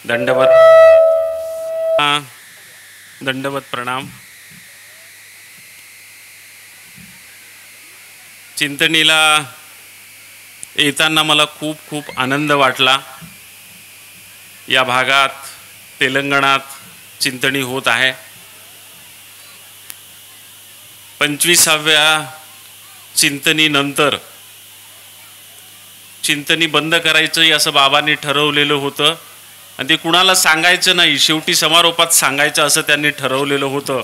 दंडवत दंडवत प्रणाम। चिंतनीला येताना मला खूप खूप आनंद वाटला। या भागात तेलंगणात चिंतनी होत आहे। 25व्या चिंतनीनंतर चिंतनी बंद करायचं असं बाबांनी ठरवलेलं होतं आणि ते कुणाला सांगायचं नाही, शेवटी समारोपात सांगायचं असं त्यांनी ठरवलेलं होतं।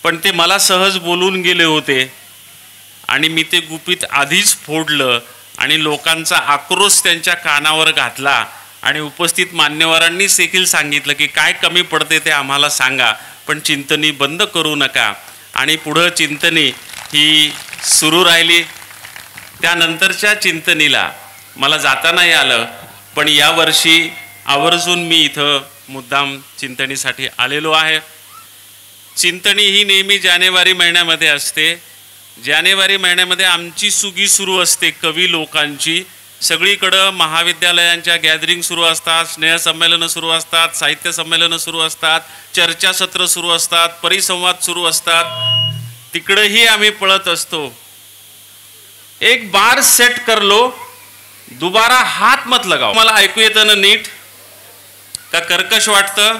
पण ते मला सहज बोलून गेले होते आणि मी ते गुपित आधीच फोडलं आणि लोकांचा आक्रोश त्यांच्या कानावर घातला आणि उपस्थित मान्यवरांनीच देखील सांगितलं की काय कमी पडते ते आम्हाला सांगा, पण चिंतनी बंद करू नका। आणि पुढे चिंतनी ही सुरू राहिली। त्यानंतरच्या चिंतनीला मला जाता नाही आलं, पण यावर्षी आवर्जून मी इथं मुद्दाम चिंतनीसाठी आलेलो आहे। चिंतनी ही नेहमी जानेवारी महिन्यामध्ये असते। जानेवारी महिन्यामध्ये आमची सुगी सुरू असते, कवी लोकांची। सगळीकडं महाविद्यालयांच्या गॅदरिंग सुरू असतात, स्नेहसंमेलनं सुरू असतात, साहित्य संमेलनं सुरू असतात, चर्चासत्र सुरू असतात, परिसंवाद सुरू असतात। तिकडेही आम्ही पळत असतो। एक बार सेट कर लो, दोबारा हात मत लगाओ। मला ऐकू येतं ना नीट का कर्कश वाटतं?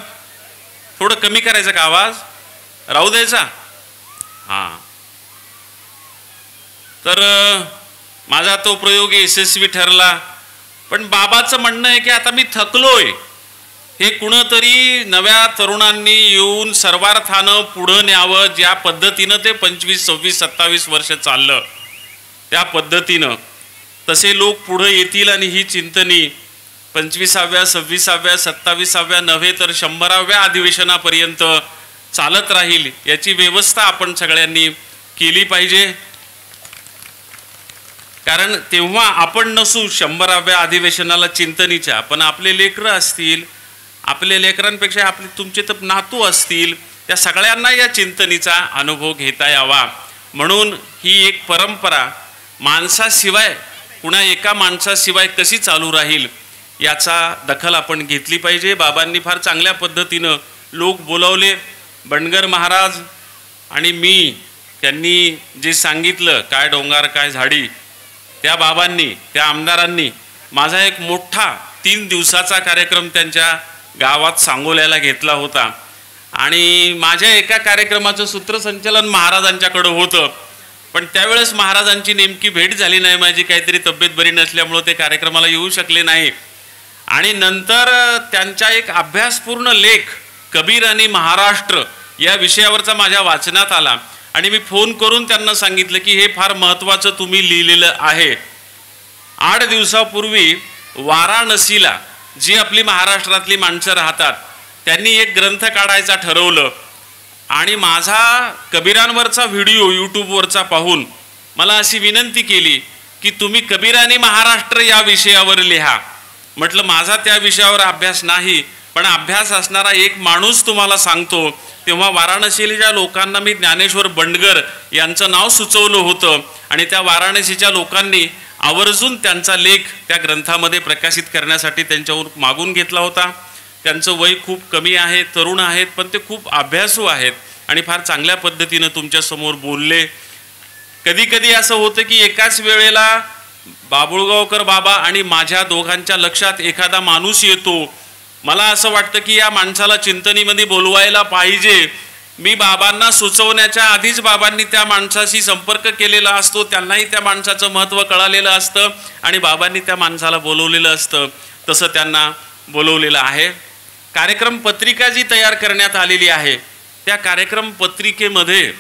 थोडं कमी करायचं का आवाज? राहू द्यायचा? हां। तर माझा तो प्रयोग यशस्वी ठरला। पण बाबाचं म्हणणं आहे की आता मी थकलोय, हे कुणतरी नव्या तरुणांनी येऊन सर्वार्थानं पुढं न्यावं। ज्या पद्धतीनं ते 25, 26, 27 वर्ष चाललं त्या पद्धतीनं तसे लोक पुढे येतील आणि ही चिंतनी 25व्या, 26व्या, 27व्या नव्हे तर 100व्या अधिवेशनापर्यंत चालत राहील, याची व्यवस्था आपण सगळ्यांनी केली पाहिजे। कारण तेव्हा आपण नसू 100व्या अधिवेशनाला चिंतनीच्या, पण आपले लेकरं असतील, आपले लेकरांपेक्षा आपले तुमचे तर नातू असतील, त्या सगळ्यांना या चिंतनीचा अनुभव घेता यावा। म्हणून ही एक परंपरा माणसाशिवाय, कुणा एका माणसाशिवाय कशी चालू राहील याचा दखल आपण घेतली पाहिजे। बाबांनी फार चांगल्या पद्धतीनं लोक बोलावले। बंडगर महाराज आणि मी, त्यांनी जे सांगितलं काय डोंगर काय झाडी, त्या बाबांनी, त्या आमदारांनी माझा एक मोठा 3 दिवसाचा कार्यक्रम त्यांच्या गावात सांगोल्याला घेतला होता आणि माझ्या एका कार्यक्रमाचं सूत्रसंचालन महाराजांच्याकडे होतं। पण त्यावेळेस महाराजांची नेमकी भेट झाली नाही, माझी काहीतरी तब्येत बरी नसल्यामुळे ते कार्यक्रमाला येऊ शकले नाही। आणि नंतर त्यांचा एक अभ्यासपूर्ण लेख कबीर आणि महाराष्ट्र या विषयावरचा माझ्या वाचनात आला आणि मी फोन करून त्यांना सांगितलं की हे फार महत्त्वाचं तुम्ही लिहिलेलं आहे। 8 दिवसापूर्वी वाराणसीला जी आपली महाराष्ट्रातली माणसं राहतात त्यांनी एक ग्रंथ काढायचा ठरवलं आणि माझा कबीरांवरचा व्हिडिओ यूट्यूबवरचा पाहून मला अशी विनंती केली की तुम्ही कबीर आणि महाराष्ट्र या विषयावर लिहा। म्हटलं माझा त्या विषयावर अभ्यास नाही, पण अभ्यास असणारा एक माणूस तुम्हाला सांगतो। तेव्हा वाराणसीच्या लोकांना मी ज्ञानेश्वर बंडगर यांचं नाव सुचवलं होतं आणि त्या वाराणसीच्या लोकांनी आवर्जून त्यांचा लेख त्या ग्रंथामध्ये प्रकाशित करण्यासाठी त्यांच्यावर मागून घेतला होता। त्यांचं वय खूप कमी आहे, तरुण आहेत, पण ते खूप अभ्यासू आहेत आणि फार चांगल्या पद्धतीनं तुमच्यासमोर बोलले। कधी कधी असं होतं की एकाच वेळेला बाबुळगावकर बाबा आणि माझ्या दोघांच्या लक्षात एखादा माणूस येतो। मला असं वाटतं की या माणसाला चिंतनीमध्ये बोलवायला पाहिजे। मी बाबांना सुचवण्याच्या आधीच बाबांनी त्या माणसाशी संपर्क केलेला असतो, त्यांनाही त्या माणसाचं महत्त्व कळालेलं असतं आणि बाबांनी त्या माणसाला बोलवलेलं असतं, तसं त्यांना बोलवलेलं आहे। कार्यक्रम पत्रिका जी तयार करण्यात आलेली आहे त्या कार्यक्रम पत्रिकेमध्ये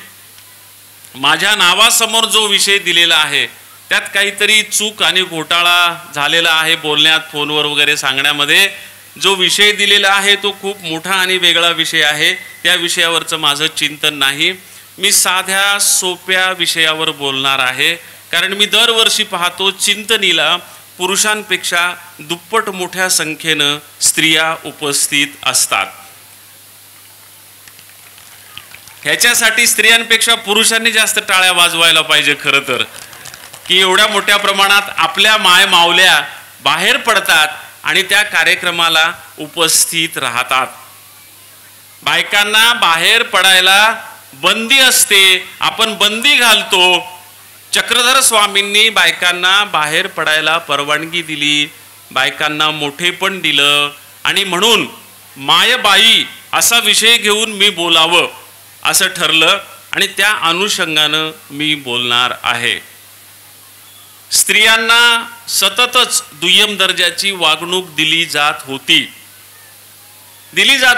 माझ्या नावासमोर जो विषय दिलेला आहे त्यात काहीतरी चूक आणि घोटाळा झालेला आहे। बोलण्यात, फोनवर वगैरे सांगण्यामध्ये जो विषय दिलेला आहे तो खूप मोठा आणि वेगळा विषय आहे। त्या विषयावरचं माझं चिंतन नाही, मी साध्या सोप्या विषयावर बोलणार आहे। कारण मी दरवर्षी पाहतो चिंतनीला पुरुषांपेक्षा दुप्पट मोठ्या संख्येनं स्त्रिया उपस्थित असतात। ह्याच्यासाठी स्त्रियांपेक्षा पुरुषांनी जास्त टाळ्या वाजवायला पाहिजे खरं तर, की एवढ्या मोठ्या प्रमाणात आपल्या माय मावल्या बाहेर पडतात आणि त्या कार्यक्रमाला उपस्थित राहतात. बायकांना बाहेर पडायला बंदी असते, आपण बंदी घालतो. चक्रधर स्वामींनी बायकांना बाहेर पडायला परवानगी दिली, बायकांना मोठेपण दिलं आणि म्हणून मायबाई असा विषय घेऊन मी बोलावं असं ठरलं आणि त्या अनुषंगानं मी बोलणार आहे. स्त्रियांना सततच दुय्यम दर्जाची वागणूक दिली जात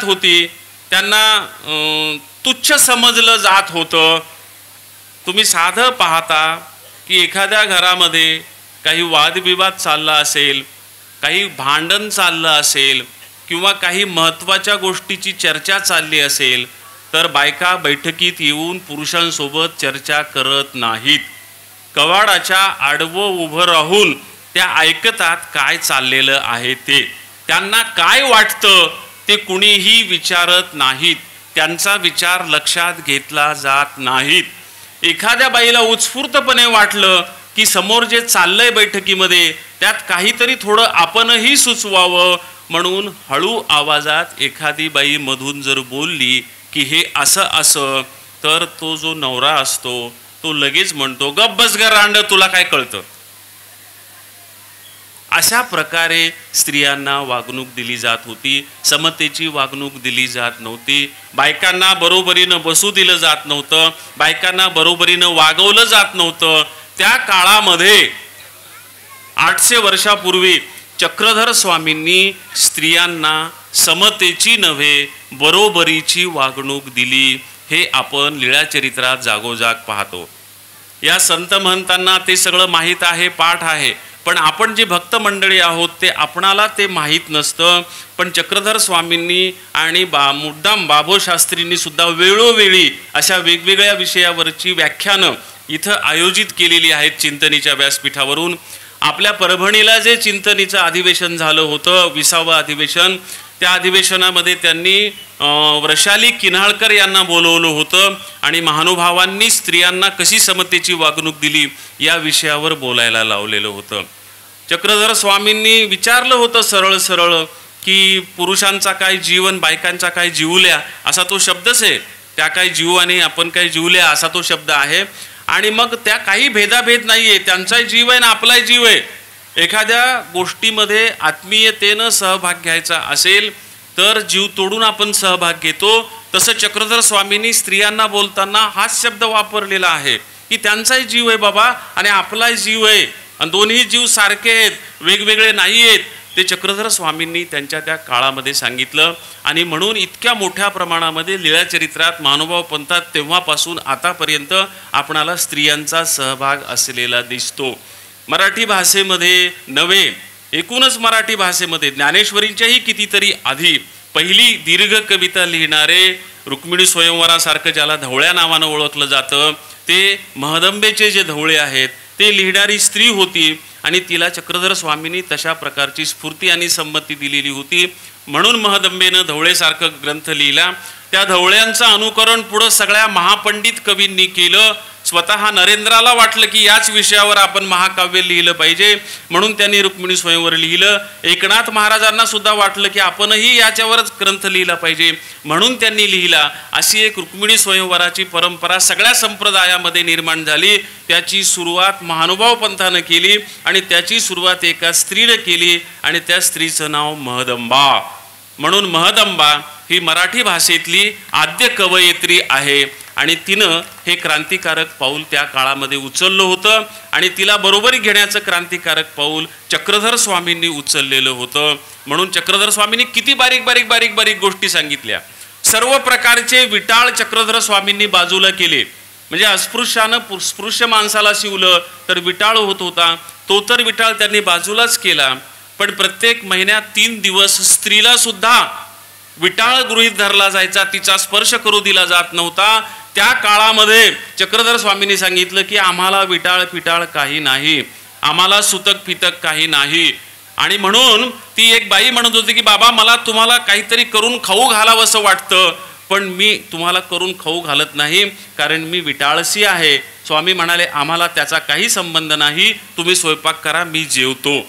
होती. त्यांना तुच्छ समजलं जात होतं. तुम्ही साधं पाहता की एखाद्या घरामध्ये काही वादविवाद चालला असेल, काही भांडण चाललं असेल किंवा काही महत्त्वाच्या गोष्टीची चर्चा चालली असेल तर बायका बैठकीत येऊन पुरुषांसोबत चर्चा करत नाहीत. कवाडाच्या आडवं उभं राहून त्या ऐकतात काय चाललेलं आहे ते. त्यांना काय वाटतं ते कुणीही विचारत नाहीत. त्यांचा विचार लक्षात घेतला जात नाहीत. एखाद्या बाईला उत्स्फूर्तपणे वाटलं की समोर जे चाललंय बैठकीमध्ये त्यात काहीतरी थोडं आपणही सुचवावं म्हणून हळू आवाजात एखादी बाई मधून जर बोलली की हे असं असं, तर तो जो नवरा असतो तो लगेच म्हणतो गप्प बस ग रांड, तुला काय कळतं. अशा प्रकारे स्त्रियांना वागणूक दिली जात होती. समतेची वागणूक दिली जात नव्हती. बायकांना बरोबरीनं बसू दिलं जात नव्हतं. बायकांना बरोबरीनं वागवलं जात नव्हतं. त्या काळामध्ये 800 वर्षापूर्वी चक्रधर स्वामींनी स्त्रियांना समतेची नव्हे बरोबरीची वागणूक दिली. हे आपण लीळाचरित्रात जागोजाग पाहतो. या संत महंतांना ते सगळं माहीत आहे, पाठ आहे, पण आपण जे भक्त मंडळी आहोत ते आपणाला ते माहीत नसतं. पण चक्रधर स्वामींनी आणि मुद्दाम बाभो शास्त्रींनी सुद्धा वेळोवेळी अशा वेगवेगळ्या विषयावरची व्याख्यानं इथं आयोजित केलेली आहेत चिंतनीच्या व्यासपीठावरून. आपल्या परभणीला जे चिंतनीचं अधिवेशन झालं होतं, 20वे अधिवेशन, त्या अधिवेशनामध्ये त्यांनी वृषाली किन्हाळकर यांना बोलवलं होतं आणि महानुभावांनी स्त्रियांना कशी समतेची वागणूक दिली या विषयावर बोलायला लावलेलं होतं. चक्रधर स्वामींनी विचारलं होतं सरळ सरळ की पुरुषांचा काय जीवन, बायकांचा काय जीवल्या, असा तो शब्दच आहे. त्या काय जीव आणि आपण काय जीवल्या असा तो शब्द आहे. आणि मग त्या काही भेदाभेद नाही आहे, त्यांचाही जीव आहे ना आपलाही जीव आहे. एखाद्या गोष्टीमध्ये आत्मीयतेनं सहभाग घ्यायचा असेल तर जीव तोडून आपण सहभाग घेतो. तसं चक्रधर स्वामींनी स्त्रियांना बोलताना हाच शब्द वापरलेला आहे की त्यांचाही जीव आहे बाबा आणि आपलाही जीव आहे आणि दोन्ही जीव सारखे आहेत, वेगवेगळे नाही आहेत. ते चक्रधर स्वामींनी त्यांच्या त्या काळामध्ये सांगितलं. आणि म्हणून इतक्या मोठ्या प्रमाणामध्ये लीळाचरित्रात महानुभाव पंथात तेव्हापासून आतापर्यंत आपणाला स्त्रियांचा सहभाग असलेला दिसतो. मराठी भाषेमध्ये नव्हे, एकूणच मराठी भाषेमध्ये ज्ञानेश्वरींच्याही कितीतरी आधी पहिली दीर्घ कविता लिहिणारे, रुक्मिणी स्वयंवरासारखं ज्याला धवळ्या नावानं ओळखलं जातं, ते महदंबेचे जे धवळे आहेत ते लिहिणारी स्त्री होती आणि तिला चक्रधर स्वामींनी तशा प्रकारची स्फूर्ती आणि संमती दिलेली होती. म्हणून महदंबेनं धवळेसारखं ग्रंथ लिहिला. त्या धवळ्यांचं अनुकरण पुढं सगळ्या महापंडित कवींनी केलं. स्वतः नरेंद्राला वाटलं की याच विषयावर आपण महाकाव्य लिहिलं पाहिजे म्हणून त्यांनी रुक्मिणी स्वयंवर लिहिलं. एकनाथ महाराजांना सुद्धा वाटलं की आपणही याच्यावरच ग्रंथ लिहिला पाहिजे म्हणून त्यांनी लिहिला. अशी एक रुक्मिणी स्वयंवराची परंपरा सगळ्या संप्रदायामध्ये निर्माण झाली. त्याची सुरुवात महानुभाव पंथानं केली आणि त्याची सुरुवात एका स्त्रीनं केली आणि त्या स्त्रीचं नाव महदंबा. म्हणून महदंबा ही मराठी भाषेतली आद्य कवयित्री आहे आणि तिनं हे क्रांतिकारक पाऊल त्या काळामध्ये उचललं होतं आणि तिला बरोबरी घेण्याचं क्रांतिकारक पाऊल चक्रधर स्वामींनी उचललेलं होतं. म्हणून चक्रधर स्वामींनी किती बारीक बारीक बारीक बारीक गोष्टी सांगितल्या. सर्व प्रकारचे विटाळ चक्रधर स्वामींनी बाजूला केले. म्हणजे अस्पृश्यानं स्पृश्य माणसाला शिवलं तर विटाळ होत होता, तो तर विटाळ त्यांनी बाजूलाच केला. पण प्रत्येक महिन्यात 3 दिवस स्त्रीला सुद्धा विटाळ गृहीत धरला जायचा, तिचा स्पर्श करू दिला जात नव्हता. त्या काळामध्ये चक्रधर स्वामींनी सांगितलं की आम्हाला विटाळ पिटाळ काही नाही, आम्हाला सुतक पितक काही नाही. आणि म्हणून ती एक बाई म्हणत होती की बाबा मला तुम्हाला काहीतरी करून खाऊ घालावं असं वाटतं, पण मी तुम्हाला करून खाऊ घालत नाही कारण मी विटाळसी आहे. स्वामी म्हणाले आम्हाला त्याचा काही संबंध नाही, तुम्ही स्वयंपाक करा, मी जेवतो.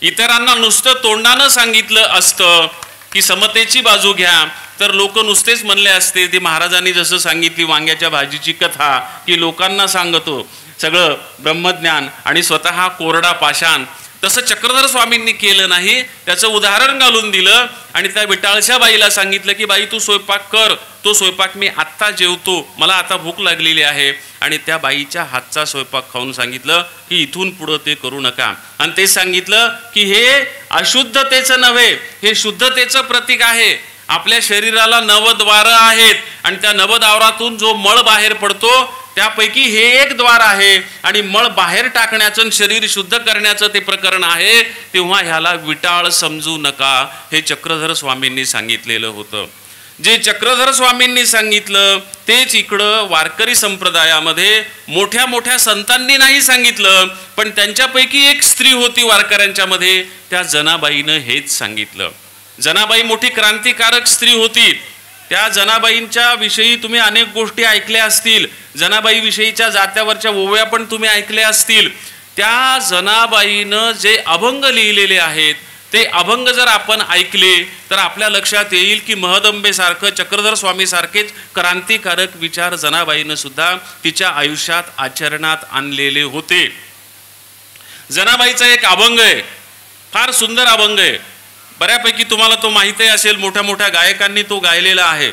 इतरांना नुसतं तोंडानं सांगितलं असतं की समतेची बाजू घ्या, तर लोक नुसतेच म्हणले असते, ती महाराजांनी जसं सांगितली वांग्याच्या भाजीची कथा, की लोकांना सांगतो सगळं ब्रह्मज्ञान आणि स्वतः कोरडा पाषाण. तसं चक्रधर स्वामींनी केलं नाही, त्याचं उदाहरण घालून दिलं आणि त्या विटाळच्या बाईला सांगितलं की बाई तू स्वयंपाक कर, तो स्वयंपाक मी आत्ता जेवतो, मला आता भूक लागलेली आहे. आणि त्या बाईच्या हातचा स्वयंपाक खाऊन सांगितलं की इथून पुढं ते करू नका. आणि ते सांगितलं की हे अशुद्धतेचं नव्हे, हे शुद्धतेचं प्रतीक आहे. आपल्या शरीराला 9 द्वारं आहेत आणि त्या 9 द्वारातून जो मळ बाहेर पडतो त्यापैकी हे एक द्वार आहे आणि मळ बाहेर टाकण्याचं शरीर शुद्ध करण्याचं ते प्रकरण आहे. तेव्हा ह्याला विटाळ समजू नका, हे चक्रधर स्वामींनी सांगितलेलं होतं. जे चक्रधर स्वामींनी सांगितलं तेच इकडं वारकरी संप्रदायामध्ये मोठ्या मोठ्या संतांनी नाही सांगितलं, पण त्यांच्यापैकी एक स्त्री होती वारकऱ्यांच्या मध्ये, त्या जनाबाईनं हेच सांगितलं. जनाबाई मोठी क्रांतिकारक स्त्री होती. त्या जनाबाईंच्या विषयी तुम्ही अनेक गोष्टी ऐकल्या असतील, जनाबाई विषयीच्या जात्यावरच्या ओव्या पण तुम्ही ऐकल्या असतील. त्या जनाबाईनं जे अभंग लिहिलेले आहेत ते अभंग जर आपण ऐकले तर आपल्या लक्षात येईल की महदंबेसारखं, चक्रधर स्वामी सारखेच क्रांतिकारक विचार जनाबाईनं सुद्धा तिच्या आयुष्यात आचरणात आणलेले होते. जनाबाईचा एक अभंग आहे, फार सुंदर अभंग आहे, बऱ्यापैकी तुम्हाला तो माहिती असेल, मोठ्या मोठ्या गायकांनी तो गायलेला आहे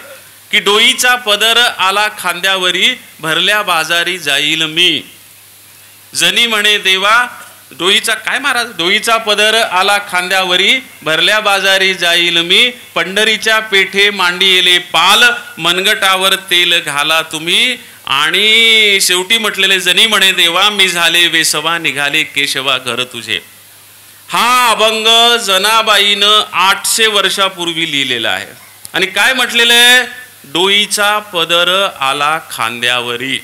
की डोईचा पदर आला खांद्यावरी, भरल्या बाजारी जाईल मी. जनी म्हणे देवा, डोईचा काय महाराज, डोईचा पदर आला खांद्यावरी, भरल्या बाजारी जाईल मी. पंढरीच्या पेठे मांडिले पाल, मनगटावर तेल घाला तुम्ही. आणि शेवटी म्हटलेले जनी म्हणे देवा, मी झाले वेसवा, निघाले केशवा घर तुझे. हा अभंग जनाबाईनं 800 वर्षापूर्वी लिहिलेला आहे. आणि काय म्हटलेलं आहे, डोईचा पदर आला खांद्यावरी,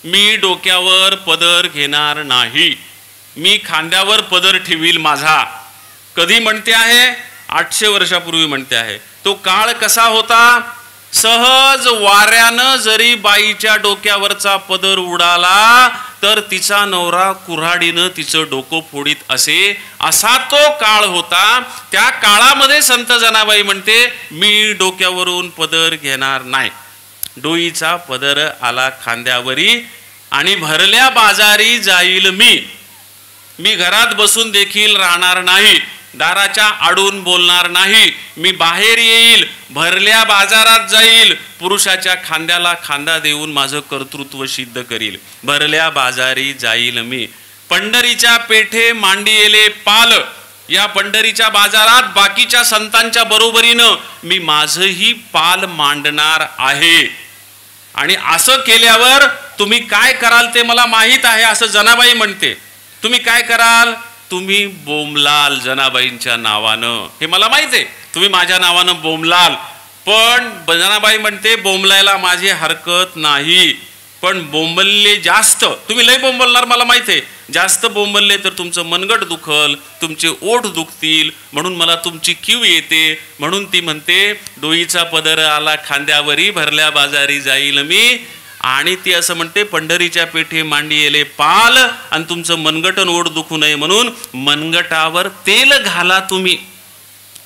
मी डोक्यावर पदर घेणार नाही, मी खांद्यावर पदर ठेवील माझा. कधी म्हणते आहे, 800 वर्षापूर्वी म्हणते आहे. तो काळ कसा होता, सहज वाऱ्यानं जरी बाईच्या डोक्यावरचा पदर उडाला तर तिचा नवरा कुऱ्हाडीनं तिचं डोकं फोडीत असे, असा तो काळ होता. त्या काळामध्ये संत जनाबाई म्हणते मी डोक्यावरून पदर घेणार नाही, डोईचा पदर आला खांद्यावरी आणि भरल्या बाजारी जाईल मी. मी घरात बसून देखील राहणार नाही, दाराच्या आडून बोलणार नाही, मी बाहेर येईल, भरल्या बाजारात जाईल, पुरुषाच्या खांद्याला खांदा देऊन माझं कर्तृत्व सिद्ध करील. भरल्या बाजारी जाईल मी. पंढरीच्या पेठे मांडिले पाल, या पंढरीच्या बाजारात बाकीच्या संतांच्या बरोबरीनं मी माझंही पाल मांडणार आहे. आणि असं केल्यावर तुम्ही काय कराल ते मला माहीत आहे, असं जनाबाई म्हणते. तुम्ही काय कराल, तुम्ही बोमलाल जनाबाईंच्या नावानं, हे मला माहिती आहे, तुम्ही माझ्या नावानं बोमलाल. पण जनाबाई म्हणते बोंबलायला माझी हरकत नाही, पण बोंबलले जास्त, तुम्ही लय बोंबलणार मला माहिती आहे, जास्त बोंबलले तर तुमचं मनगट दुखल, तुमचे ओठ दुखतील, म्हणून मला तुमची कीव येते. म्हणून ती म्हणते डोईचा पदर आला खांद्यावरी, भरल्या बाजारी जाईल मी. आणि ती असं म्हणते पंढरीच्या पेठे मांडिले पाल, आणि तुमचं मनगटन ओढ दुखू नये म्हणून मनगटावर तेल घाला तुम्ही.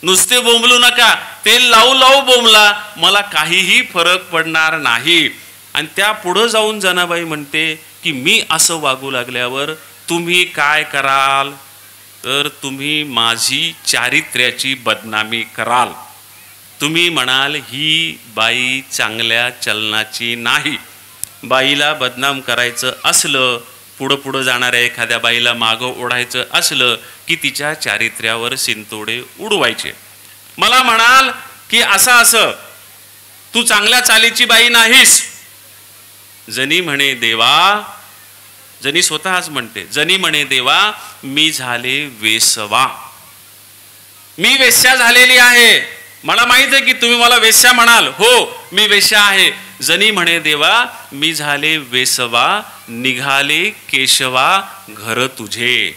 नुसते बोंबलू नका, तेल लावू लावू बोंबला, मला काहीही फरक पडणार नाही. आणि त्या पुढं जाऊन जनाबाई म्हणते की मी असं वागू लागल्यावर तुम्ही काय कराल, तर तुम्ही माझी चारित्र्याची बदनामी कराल. तुम्ही म्हणाल ही बाई चांगल्या चलनाची नाही. बाईला बदनाम करायचं असलं, पुढं पुढं जाणाऱ्या एखाद्या बाईला मागं ओढायचं असलं की तिच्या चारित्र्यावर शिंतोडे उडवायचे. मला म्हणाल की असं तू चांगल्या चालीची बाई नाहीस. जनी म्हणे देवा, जनी स्वतःच म्हणते, जनी म्हणे देवा मी झाले वेसवा, मी वेश्या झालेली आहे. मला माहित आहे की तुम्ही मला वेश्या म्हणाल, हो मी वेश्या आहे. जनी म्हणे देवा मी झाले वेसवा, निघाले केशवा घर तुझे.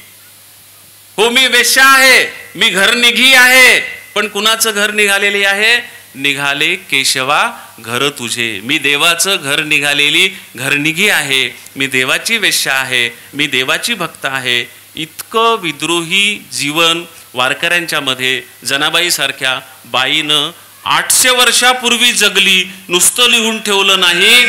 हो मी वेश्या आहे, मी घर निघी आहे, पण कुणाचं घर निघालेली आहे, निघाले केशवा घर तुझे. मी देवाचं घर निघालेली घरनिघी आहे, मी देवाची वेश्या आहे, मी देवाची भक्त आहे. इतकं विद्रोही जीवन वारकऱ्यांच्या मध्ये जनाबाई सारख्या बाईनं 800 वर्षापूर्वी जगली, नुसतं लिहून ठेवलं नाही.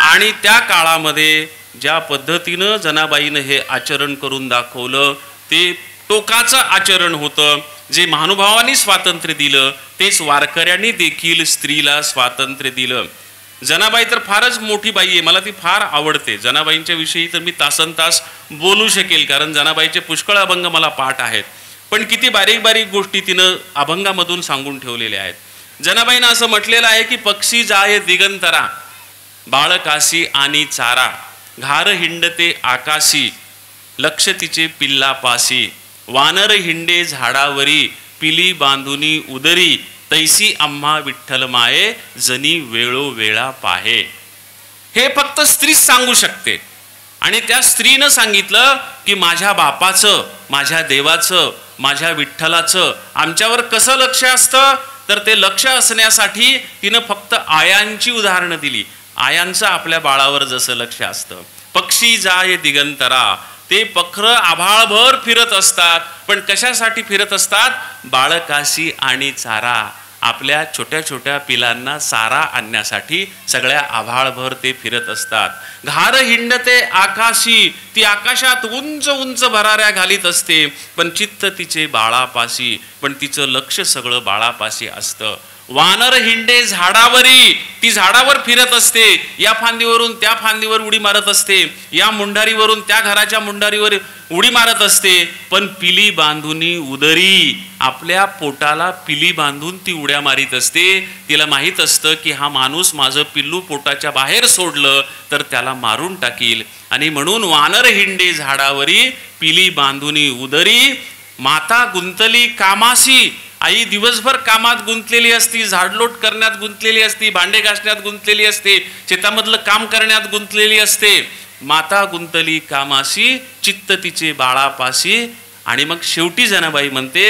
आणि त्या काळामध्ये ज्या पद्धतीनं जनाबाईनं हे आचरण करून दाखवलं ते टोकाचं आचरण होतं. जे महानुभावांनी स्वातंत्र्य दिलं तेच वारकऱ्यांनी देखील स्त्रीला स्वातंत्र्य दिलं. जनाबाई तर फारच मोठी बाई आहे, मला ती फार आवडते. जनाबाईंच्या विषयी तर मी तासनतास बोलू शकेल, कारण जनाबाईचे पुष्कळ अभंग मला पाठ आहेत. पण किती बारीक बारीक गोष्टी तिनं अभंगामधून सांगून ठेवलेल्या आहेत. जनाबाईनं असं म्हटलेलं आहे की पक्षी जाय दिगंतरा, बाळकाशी आणि चारा, घार हिंडते आकाशी, लक्ष तिचे पिल्लापासी, वानर हिंडे झाडावरी, पिली बांधुनी उदरी, तैसी आम्हा विठ्ठल माये, जनी वेळोवेळा पाहे. हे फक्त स्त्रीच सांगू शकते. आणि त्या स्त्रीनं सांगितलं की माझ्या बापाचं, माझ्या देवाचं, माझ्या विठ्ठलाचं आमच्यावर कसं लक्ष असतं, तर ते लक्ष असण्यासाठी तिनं फक्त आयांची उदाहरणं दिली. आयांचं आपल्या बाळावर जसं लक्ष असतं. पक्षी जाय दिगंतरा, ते पखरं आभाळभर फिरत असतात. पण कशासाठी फिरत असतात? बाळकाशी आणि चारा, आपल्या छोट्या छोट्या पिलांना चारा आणण्यासाठी सगळ्या आभाळभर ते फिरत असतात. घार हिंडते आकाशी, ती आकाशात उंच उंच भराऱ्या घालीत असते, पण चित्त तिचे बाळापाशी, पण तिचं लक्ष सगळं बाळापाशी असतं. वानर हिंडे झाडावरी, ती झाडावर फिरत असते, या फांदीवरून त्या फांदीवर उडी मारत असते, या मुंडारीवरून त्या घराच्या मुंडारीवर उडी मारत असते. पण पिली बांधुनी उदरी, आपल्या पोटाला पिली बांधून ती उड्या मारीत असते. तिला माहीत असतं की हा माणूस माझं पिल्लू पोटाच्या बाहेर सोडलं तर त्याला मारून टाकील. आणि म्हणून वानर हिंडे झाडावरी, पिली बांधुनी उदरी, माता गुंतली कामाशी, आई दिवसभर कामात गुंतलेली असती, झाडलोट करण्यात गुंतलेली असती, भांडे घासण्यात गुंतलेली असते, शेतामधलं काम करण्यात गुंतलेली असते. माता गुंतली कामाशी, चित्त तिचे बाळापाशी. आणि मग शेवटी जनाबाई म्हणते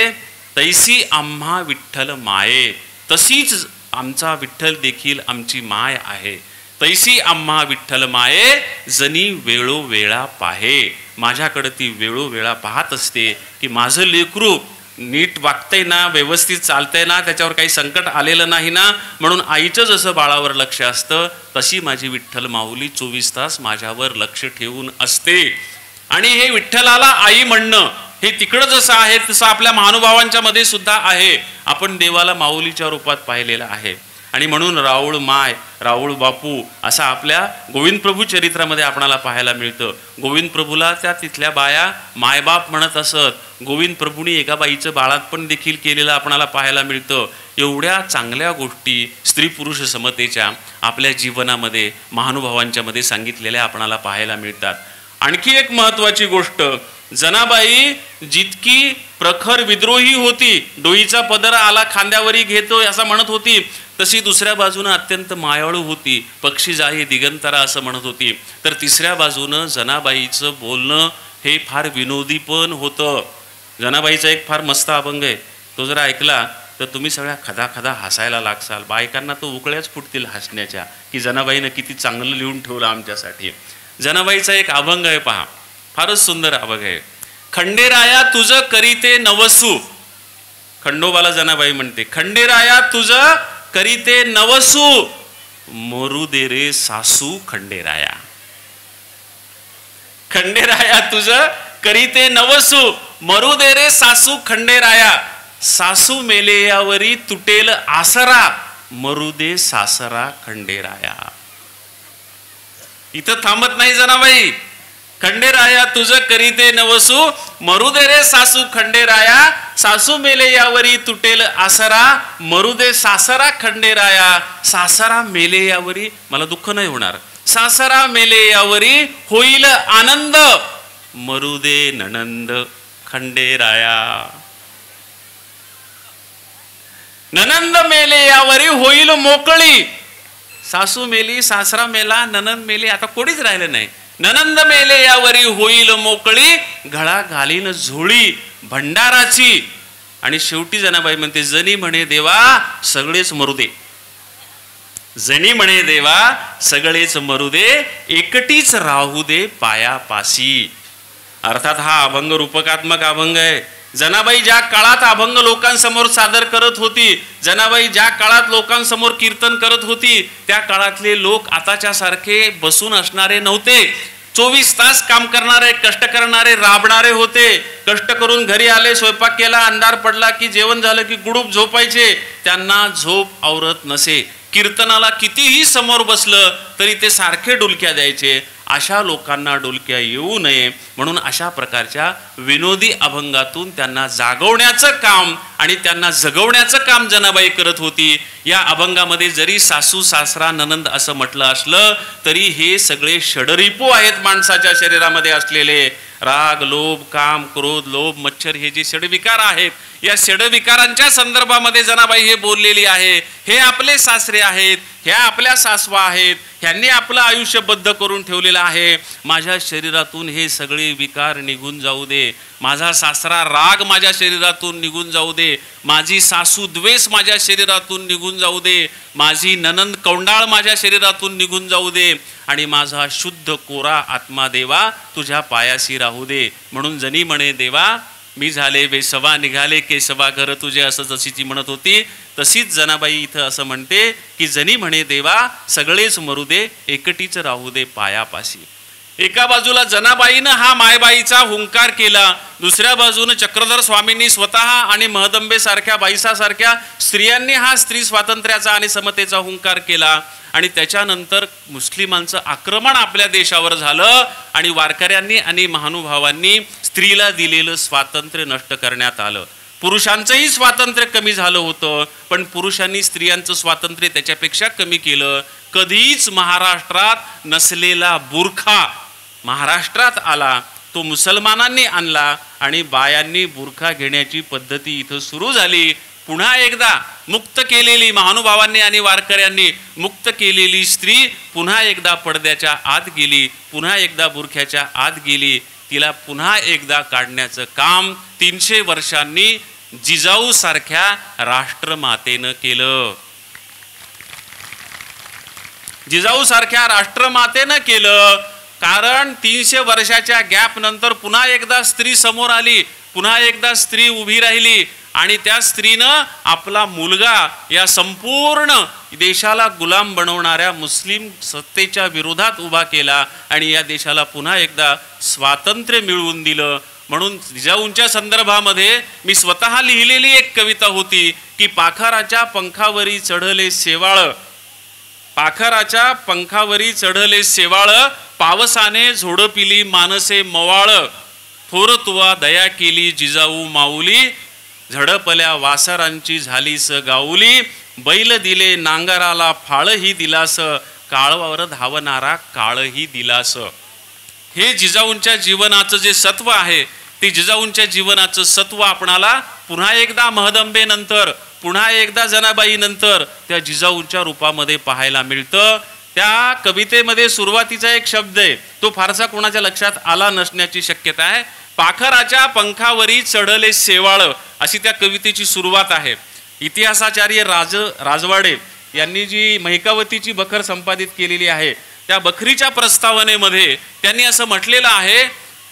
तैसी आम्हा विठ्ठल माये, तशीच आमचा विठ्ठल देखील आमची माय आहे. तैसी आम्हा विठ्ठल माये, जनी वेळोवेळा पाहे, माझ्याकडे ती वेळोवेळा पाहत असते की माझं लेकरू नीट वागतंय ना, व्यवस्थित चालतंय ना, त्याच्यावर काही संकट आलेलं नाही ना. म्हणून आईचं जसं बाळावर लक्ष असतं तशी माझी विठ्ठल माऊली 24 तास माझ्यावर लक्ष ठेवून असते. आणि हे विठ्ठलाला आई म्हणणं हे तिकडं जसं आहे तसं आपल्या महानुभावांच्या मध्ये सुद्धा आहे. आपण देवाला माऊलीच्या रूपात पाहिलेलं आहे. आणि म्हणून राऊळ माय, राऊळ बापू असं आपल्या गोविंद प्रभू चरित्रामध्ये आपणाला पाहायला मिळतं. गोविंद प्रभूला त्या तिथल्या बाया मायबाप म्हणत असत. गोविंद प्रभूंनी एका बाईचं बाळातपण देखील केलेलं आपणाला पाहायला मिळतं. एवढ्या चांगल्या गोष्टी स्त्री पुरुष समतेच्या आपल्या जीवनामध्ये महानुभावांच्या मध्ये सांगितलेल्या आपणाला पाहायला मिळतात. आणखी एक महत्वाची गोष्ट, जनाबाई जितकी प्रखर विद्रोही होती, डोईचा पदर आला खांद्यावरी घेतो असं म्हणत होती, तशी दुसऱ्या बाजूनं अत्यंत मायाळू होती. पक्षी जाई दिगंतरा असं म्हणत होती. तर तिसऱ्या बाजूनं जनाबाईचं बोलणं हे फार विनोदी पण होतं. जनाबाईचा एक फार मस्त अभंग आहे, तो जरा ऐकला तर तुम्ही सगळ्या खदा खदा हसायला लागसाल. बायकांना तो उकळ्याच फुटतील हसण्याच्या की जनाबाईनं किती चांगलं लिहून ठेवलं आमच्यासाठी. जनाबाईचा एक अभंग आहे पहा, फारच सुंदर अभंग आहे. खंडेराया तुझं करीते नवसू, खंडोबाला जनाबाई म्हणते, खंडेराया तुझं करीते नवसू, मरू दे रे सासू खंडेराया. खंडेराया तुझं करीते नवसू, मरू दे रे सासू खंडेराया, सासू मेले यावरी तुटेल आसरा, मरू दे सासरा खंडेराया. इथं थांबत नाही जनाबाई. खंडेराया तुझं करीते नवसू, मरू दे रे सासू खंडेराया, सासू मेले यावरी तुटेल आसरा, मरू दे सासरा खंडेराया. सासरा मेले यावरी मला दुःख नाही होणार, सासरा मेले यावरी होईल आनंद, मरू दे ननंद खंडेराया. ननंद मेले यावरी होईल मोकळी. सासू मेली, सासरा मेला, ननंद मेली, आता कोणीच राहिलं नाही. ननंद मेले यावरी होईल मोकळी, गळा घालीन झोळी भंडाराची. आणि शेवटी जनाबाई म्हणते, जनी म्हणे देवा सगळेच मरू दे, जनी म्हणे देवा सगळेच मरू दे, एकटीच राहू दे पायापाशी. अर्थात हा अभंग रूपकात्मक अभंग आहे. जनाबाई ज्या काळात अभंग लोकांसमोर सादर करत होती, जनाबाई ज्या काळात लोकांसमोर कीर्तन करत होती, त्या काळातले लोक आताच्या सारखे बसून असणारे नव्हते. 24 तास काम करणारे, कष्ट करणारे, राबणारे होते. कष्ट करून घरी आले, स्वयंपाक केला, अंधार पडला की जेवण झालं की गुडूप झोपायचे. त्यांना झोप आवरत नसे. कीर्तनाला कितीही समोर बसलं तरी ते सारखे डुलक्या द्यायचे. अशा लोकांना डुलक्या येऊ नये म्हणून अशा प्रकारच्या विनोदी अभंगातून त्यांना जागवण्याचं काम आणि त्यांना जगवण्याचं काम जनाबाई करत होती. या अभंगामध्ये जरी सासू सासरा ननंद असं म्हटलं असलं तरी हे सगळे षडरिपू आहेत माणसाच्या शरीरामध्ये असलेले. राग, लोभ, काम, क्रोध, लोभ, मच्छर हे जे षडविकार आहेत, या षडविकारांच्या संदर्भामध्ये जनाबाई हे बोललेली आहे. हे आपले सासरे आहेत, ह्या आपल्या सासवा आहेत, ह्यांनी आपलं आयुष्य बद्ध करून ठेवलेलं आहे. माझ्या शरीरातून हे सगळे विकार निघून जाऊ दे. माझा सासरा राग माझ्या शरीरातून निघून जाऊ दे. माझी सासू द्वेष माझ्या शरीरातून निघून जाऊ दे. माझी ननंद कौंडाळ माझ्या शरीरातून निघून जाऊ दे. आणि माझा शुद्ध कोरा आत्मा देवा तुझ्या पायाशी राहू दे. म्हणून जनी म्हणे देवा मी झाले बेसवा, निघाले केसवा घर तुझे, असं जशी ती म्हणत होती तशीच जनाबाई इथं असं म्हणते की जनी म्हणे देवा सगळेच मरू दे, एकटीच राहू दे पायापाशी. एका बाजूला जनाबाईनं हा मायबाईचा हुंकार केला, दुसऱ्या बाजूने चक्रधर स्वामींनी स्वतः आणि महदंबेसारख्या बाईसासारख्या स्त्रियांनी हा स्त्री स्वातंत्र्याचा आणि समतेचा हुंकार केला. आणि त्याच्यानंतर मुस्लिमांचं आक्रमण आपल्या देशावर झालं आणि वारकऱ्यांनी आणि महानुभावांनी स्त्रीला दिलेलं स्वातंत्र्य नष्ट करण्यात आलं. पुरुषांचंही स्वातंत्र्य कमी झालं होतं, पण पुरुषांनी स्त्रियांचं स्वातंत्र्य त्याच्यापेक्षा कमी केलं. कधीच महाराष्ट्रात नसलेला बुरखा महाराष्ट्रात आला, तो मुसलमानांनी आणला आणि बायांनी बुरखा घेण्याची पद्धती इथं सुरू झाली. पुन्हा एकदा मुक्त केलेली, महानुभावांनी आणि वारकऱ्यांनी मुक्त केलेली स्त्री पुन्हा एकदा पडद्याच्या आत गेली, पुन्हा एकदा बुरख्याच्या आत गेली. तिला पुन्हा एकदा काढण्याचं काम 300 वर्षांनी जिजाऊ सारख्या राष्ट्रमातेनं केलं. जिजाऊ सारख्या राष्ट्रमातेनं केलं. कारण 300 वर्षाच्या गॅप नंतर पुन्हा एकदा स्त्री समोर आली, पुन्हा एकदा स्त्री उभी राहिली आणि त्या स्त्रीनं आपला मुलगा या संपूर्ण देशाला गुलाम बनवणाऱ्या मुस्लिम सत्तेच्या विरोधात उभा केला आणि या देशाला पुन्हा एकदा स्वातंत्र्य मिळवून दिलं. म्हणून जिजाऊंच्या संदर्भामध्ये मी स्वतः लिहिलेली एक कविता होती की पाखराच्या पंखावरी चढले शेवाळ, पाखराच्या पंखावरी चढले शेवाळ, पावसाने झोडपिली मानसे मवाळ, थोर तुवा दया केली जिजाऊ माऊली, झडपल्या वासरांची झालीस गाऊली, बैल दिले नांगराला फाळही दिलास, काळवावर धावणारा काळही दिलास. हे जिजाऊंच्या जीवनाचं जे सत्व आहे, ते जिजाऊंच्या जीवनाचं सत्व आपणाला पुन्हा एकदा महदंबेनंतर, पुन्हा एकदा जनाबाई नंतर त्या जिजाऊंच्या रूपामध्ये पाहायला मिळतं. त्या कवितेमध्ये सुरुवातीचा एक शब्द आहे, तो फारसा कोणाच्या लक्षात आला नसण्याची शक्यता आहे. पाखराच्या पंखावरी चढले शेवाळ, अशी त्या कवितेची सुरुवात आहे. इतिहासाचार्य राजवाडे यांनी जी महिकावतीची बखर संपादित केलेली आहे, त्या बखरीच्या प्रस्तावनेमध्ये त्यांनी असं म्हटलेलं आहे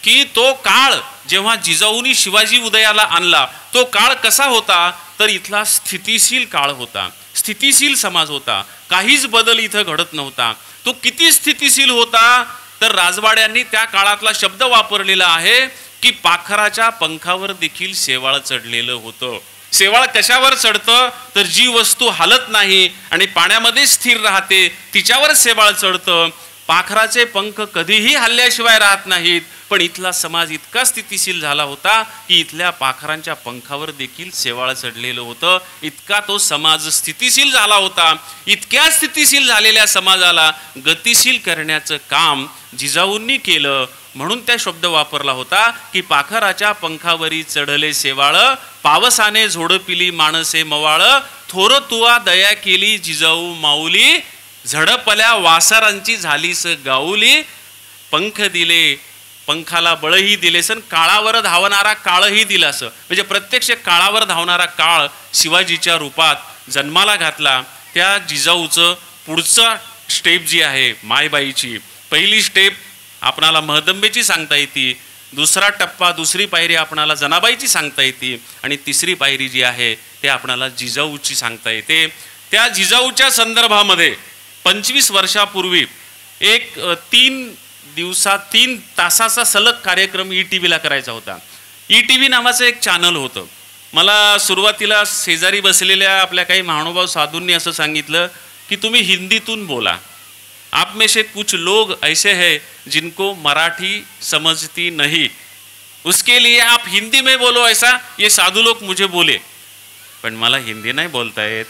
की तो काळ जेव्हा जिजाऊंनी शिवाजी उदयाला आणला, तो काळ कसा होता तर इथला स्थितिशील काळ होता, स्थितिशील समाज होता, काहीच बदल इथं घडत नव्हता. तो किती स्थितिशील होता तर राजवाड्यांनी त्या काळातला शब्द वापरलेला आहे की पाखराच्या पंखावर देखील शेवाळ चढलेलं होतं. शेवाळ कशावर चढतं तर जी वस्तू हलत नाही आणि पाण्यामध्ये स्थिर राहते तिच्यावर शेवाळ चढतं. पाखराचे पंख कधीही हल्ल्याशिवाय राहत नाहीत, पण इथला समाज इतका स्थितिशील झाला होता की इथल्या पाखरांच्या पंखावर देखील शेवाळ चढलेलं होतं. इतका तो समाज स्थितिशील झाला होता. इतक्या स्थितिशील झालेल्या समाजाला गतिशील करण्याचं काम जिजाऊंनी केलं. म्हणून त्या शब्द वापरला होता की पाखराच्या पंखावरी चढले शेवाळ, पावसाने झोडपिली माणसे मवाळ, थोर तुवा दया केली जिजाऊ माऊली, झडपल्या वासरांची झालीस गाऊली, पंख दिले पंखाला बळही दिलेसन, काळावर धावणारा काळही दिलास. म्हणजे प्रत्यक्ष काळावर धावणारा काळ शिवाजीच्या रूपात जन्माला घातला. त्या जिजाऊचं पुढचा स्टेप जी आहे मायबाईची, पहिली स्टेप आपणाला महदंबेची सांगता येते दुसरा टप्पा, दुसरी पायरी आपणाला जनाबाईची सांगता येते आणि तिसरी पायरी जी आहे ते आपणाला जिजाऊची सांगता येते. त्या जिजाऊच्या संदर्भामध्ये 25 वर्षापूर्वी एक 3 तासाचा सलग कार्यक्रम ETVला करायचा होता. ETV नावाचं एक चॅनल होतं. मला सुरुवातीला शेजारी बसलेल्या आपल्या काही महानुभाव साधूंनी असं सांगितलं की तुम्ही हिंदीतून बोला. आप में से कुछ लोग ऐसे हैं जिनको मराठी समझती नहीं, उसके लिए आप हिंदी में बोलो ऐसा ये साधू लोग मुझे बोले. पण मला हिंदी नाही बोलता येत,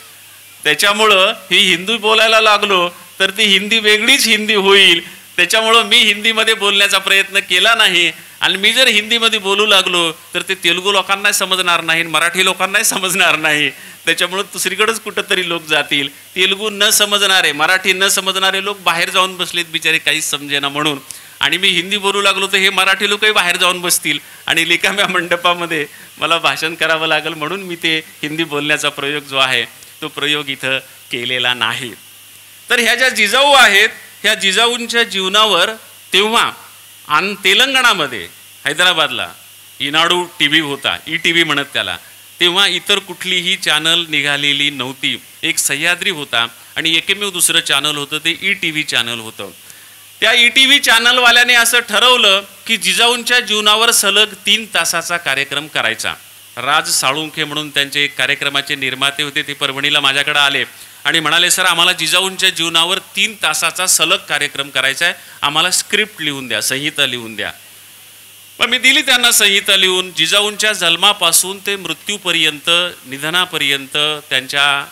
त्याच्यामुळं ही हिंदी बोलायला लागलो तर ती हिंदी वेगळीच हिंदी होईल. त्याच्यामुळं मी हिंदीमध्ये बोलण्याचा प्रयत्न केला नाही. आणि मी जर हिंदीमध्ये बोलू लागलो तर ते तेलुगू लोकांनाही समजणार नाही, मराठी लोकांनाही समजणार नाही. त्याच्यामुळं दुसरीकडेच कुठंतरी लोक जातील. तेलुगू न समजणारे, मराठी न समजणारे लोक बाहेर जाऊन बसलेत बिचारे, काहीच समजेना म्हणून. आणि मी हिंदी बोलू लागलो तर हे मराठी लोकही बाहेर जाऊन बसतील आणि रिकाम्या मंडपामध्ये मला भाषण करावं लागेल. म्हणून मी ते हिंदी बोलण्याचा प्रयोग जो आहे तो प्रयोग इथं केलेला नाही. तर ह्या ज्या जिजाऊ आहेत, ह्या जिजाऊंच्या जीवनावर तेव्हा तेलंगणामध्ये हैदराबादला ईनाडू TV होता, ETV म्हणत त्याला. तेव्हा इतर कुठलीही चॅनल निघालेली नव्हती. एक सह्याद्री होता आणि एकमेव दुसरं चॅनल होतं ते ETV चॅनल होतं. त्या ETV चॅनलवाल्याने असं ठरवलं की जिजाऊंच्या जीवनावर सलग 3 तासाचा कार्यक्रम करायचा. राज साळुंखे म्हणून त्यांचे कार्यक्रमाचे निर्माते होते, ते परभणीला माझ्याकडे आले आणि म्हणाले, सर आम्हाला जिजाऊंच्या जीवनावर 3 तासाचा सलग कार्यक्रम करायचा आहे, आम्हाला स्क्रिप्ट लिहून द्या, संहिता लिहून द्या. मग मी दिली त्यांना संहिता लिहून. जिजाऊंच्या जन्मापासून ते मृत्यूपर्यंत, निधनापर्यंत, त्यांच्या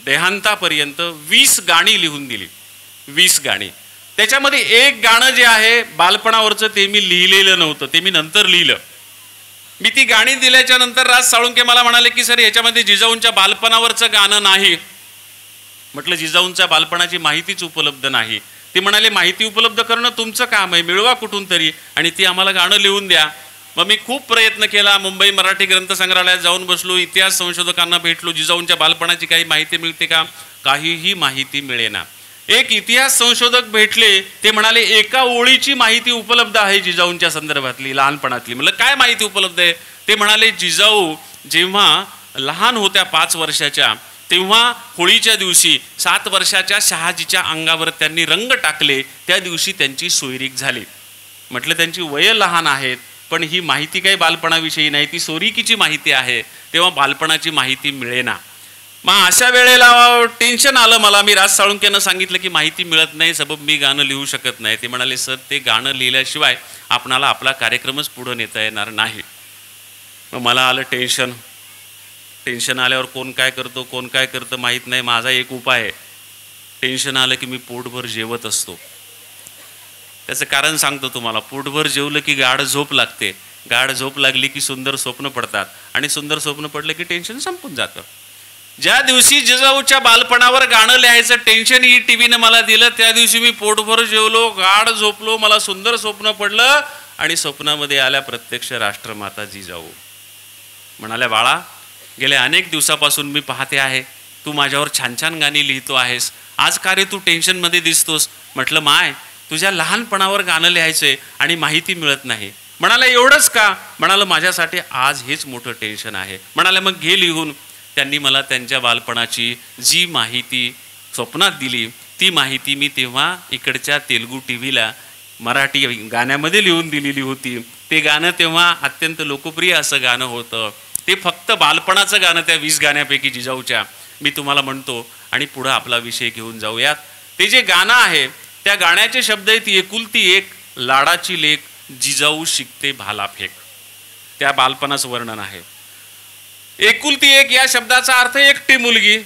देहांतापर्यंत 20 गाणी लिहून दिली. 20 गाणी. त्याच्यामध्ये एक गाणं जे आहे बालपणावरचं ते मी लिहिलेलं नव्हतं, ते मी नंतर लिहिलं. मी ती गाणी दिल्याच्या नंतर राज साळुंखे मला म्हणाले की सर याच्यामध्ये जिजाऊंच्या बालपणावरचं गाणं नाही. म्हटलं जिजाऊंच्या बालपणाची माहितीच उपलब्ध नाही. ते म्हणाले माहिती उपलब्ध करणं तुमचं काम आहे, मिळवा कुठून तरी आणि ती आम्हाला गाणं लिहून द्या. मग मी खूप प्रयत्न केला. मुंबई मराठी ग्रंथ संग्रहालयात जाऊन बसलो, इतिहास संशोधकांना भेटलो, जिजाऊंच्या बालपणाची काही माहिती मिळते का? काहीही माहिती मिळेना. एक इतिहास संशोधक भेटले, ते म्हणाले एका ओळीची माहिती उपलब्ध आहे जिजाऊंच्या संदर्भातली, लहानपणातली. म्हणलं काय माहिती उपलब्ध आहे? ते म्हणाले जिजाऊ जेव्हा लहान होत्या 5 वर्षाच्या, तेव्हा होळीच्या दिवशी 7 वर्षाच्या शहाजीच्या अंगावर त्यांनी रंग टाकले, त्या दिवशी त्यांची सोयरीक झाली. म्हटलं त्यांची वय लहान आहेत, पण ही माहिती काही बालपणाविषयी नाही, ती सोयरिकीची माहिती आहे. तेव्हा बालपणाची माहिती मिळेना. मग अशा वेळेला टेन्शन आलं मला. मी राज साळुंखेंना सांगितलं की माहिती मिळत नाही, सबब मी गाणं लिहू शकत नाही. ते म्हणाले सर ते गाणं लिहिल्याशिवाय आपणाला आपला कार्यक्रमच पुढं नेता येणार नाही. मग मला आलं टेन्शन. टेन्शन आल्यावर कोण काय करतं माहीत नाही. माझा एक उपाय आहे, टेन्शन आलं की मी पोटभर जेवत असतो. त्याचं कारण सांगतो तुम्हाला. पोटभर जेवलं की गाढ झोप लागते, गाढ झोप लागली की सुंदर स्वप्न पडतात आणि सुंदर स्वप्न पडलं की टेन्शन संपून जातं. ज्या दिवशी जिजाऊच्या बालपणावर गाणं लिहायचं टेन्शन ETVनं मला दिलं, त्या दिवशी मी पोटभर जेवलो, गाढ झोपलो, मला सुंदर स्वप्न पडलं आणि स्वप्नामध्ये आल्या प्रत्यक्ष राष्ट्रमाता जिजाऊ. म्हणाल्या बाळा गेल्या अनेक दिवसापासून मी पाहते आहे, तू माझ्यावर छान छान गाणी लिहितो आहेस, आज का रे तू टेन्शनमध्ये दिसतोस? म्हटलं माय तुझ्या लहानपणावर गाणं लिहायचंय आणि माहिती मिळत नाही. म्हणाला एवढंच का? म्हणालं माझ्यासाठी आज हेच मोठं टेन्शन आहे. म्हणाले मग घे लिहून. त्यांनी मला त्यांच्या बालपणाची जी माहिती स्वप्नात दिली, ती माहिती मी तेव्हा इकडच्या तेलुगू TVला मराठी गाण्यामध्ये लिहून दिलेली होती. ते गाणं तेव्हा अत्यंत लोकप्रिय असं गाणं होतं. ते फक्त बालपणाचं गाणं त्या 20 गाण्यापैकी जिजाऊच्या मी तुम्हाला म्हणतो आणि पुढं आपला विषय घेऊन जाऊयात. ते जे गाणं आहे त्या गाण्याचे शब्द आहेत, एकुलती एक लाडाची लेक जिजाऊ शिकते भाला फेक. त्या बालपणाचं वर्णन आहे. एकुलती एक या शब्दाचा अर्थ एकटी मुलगी,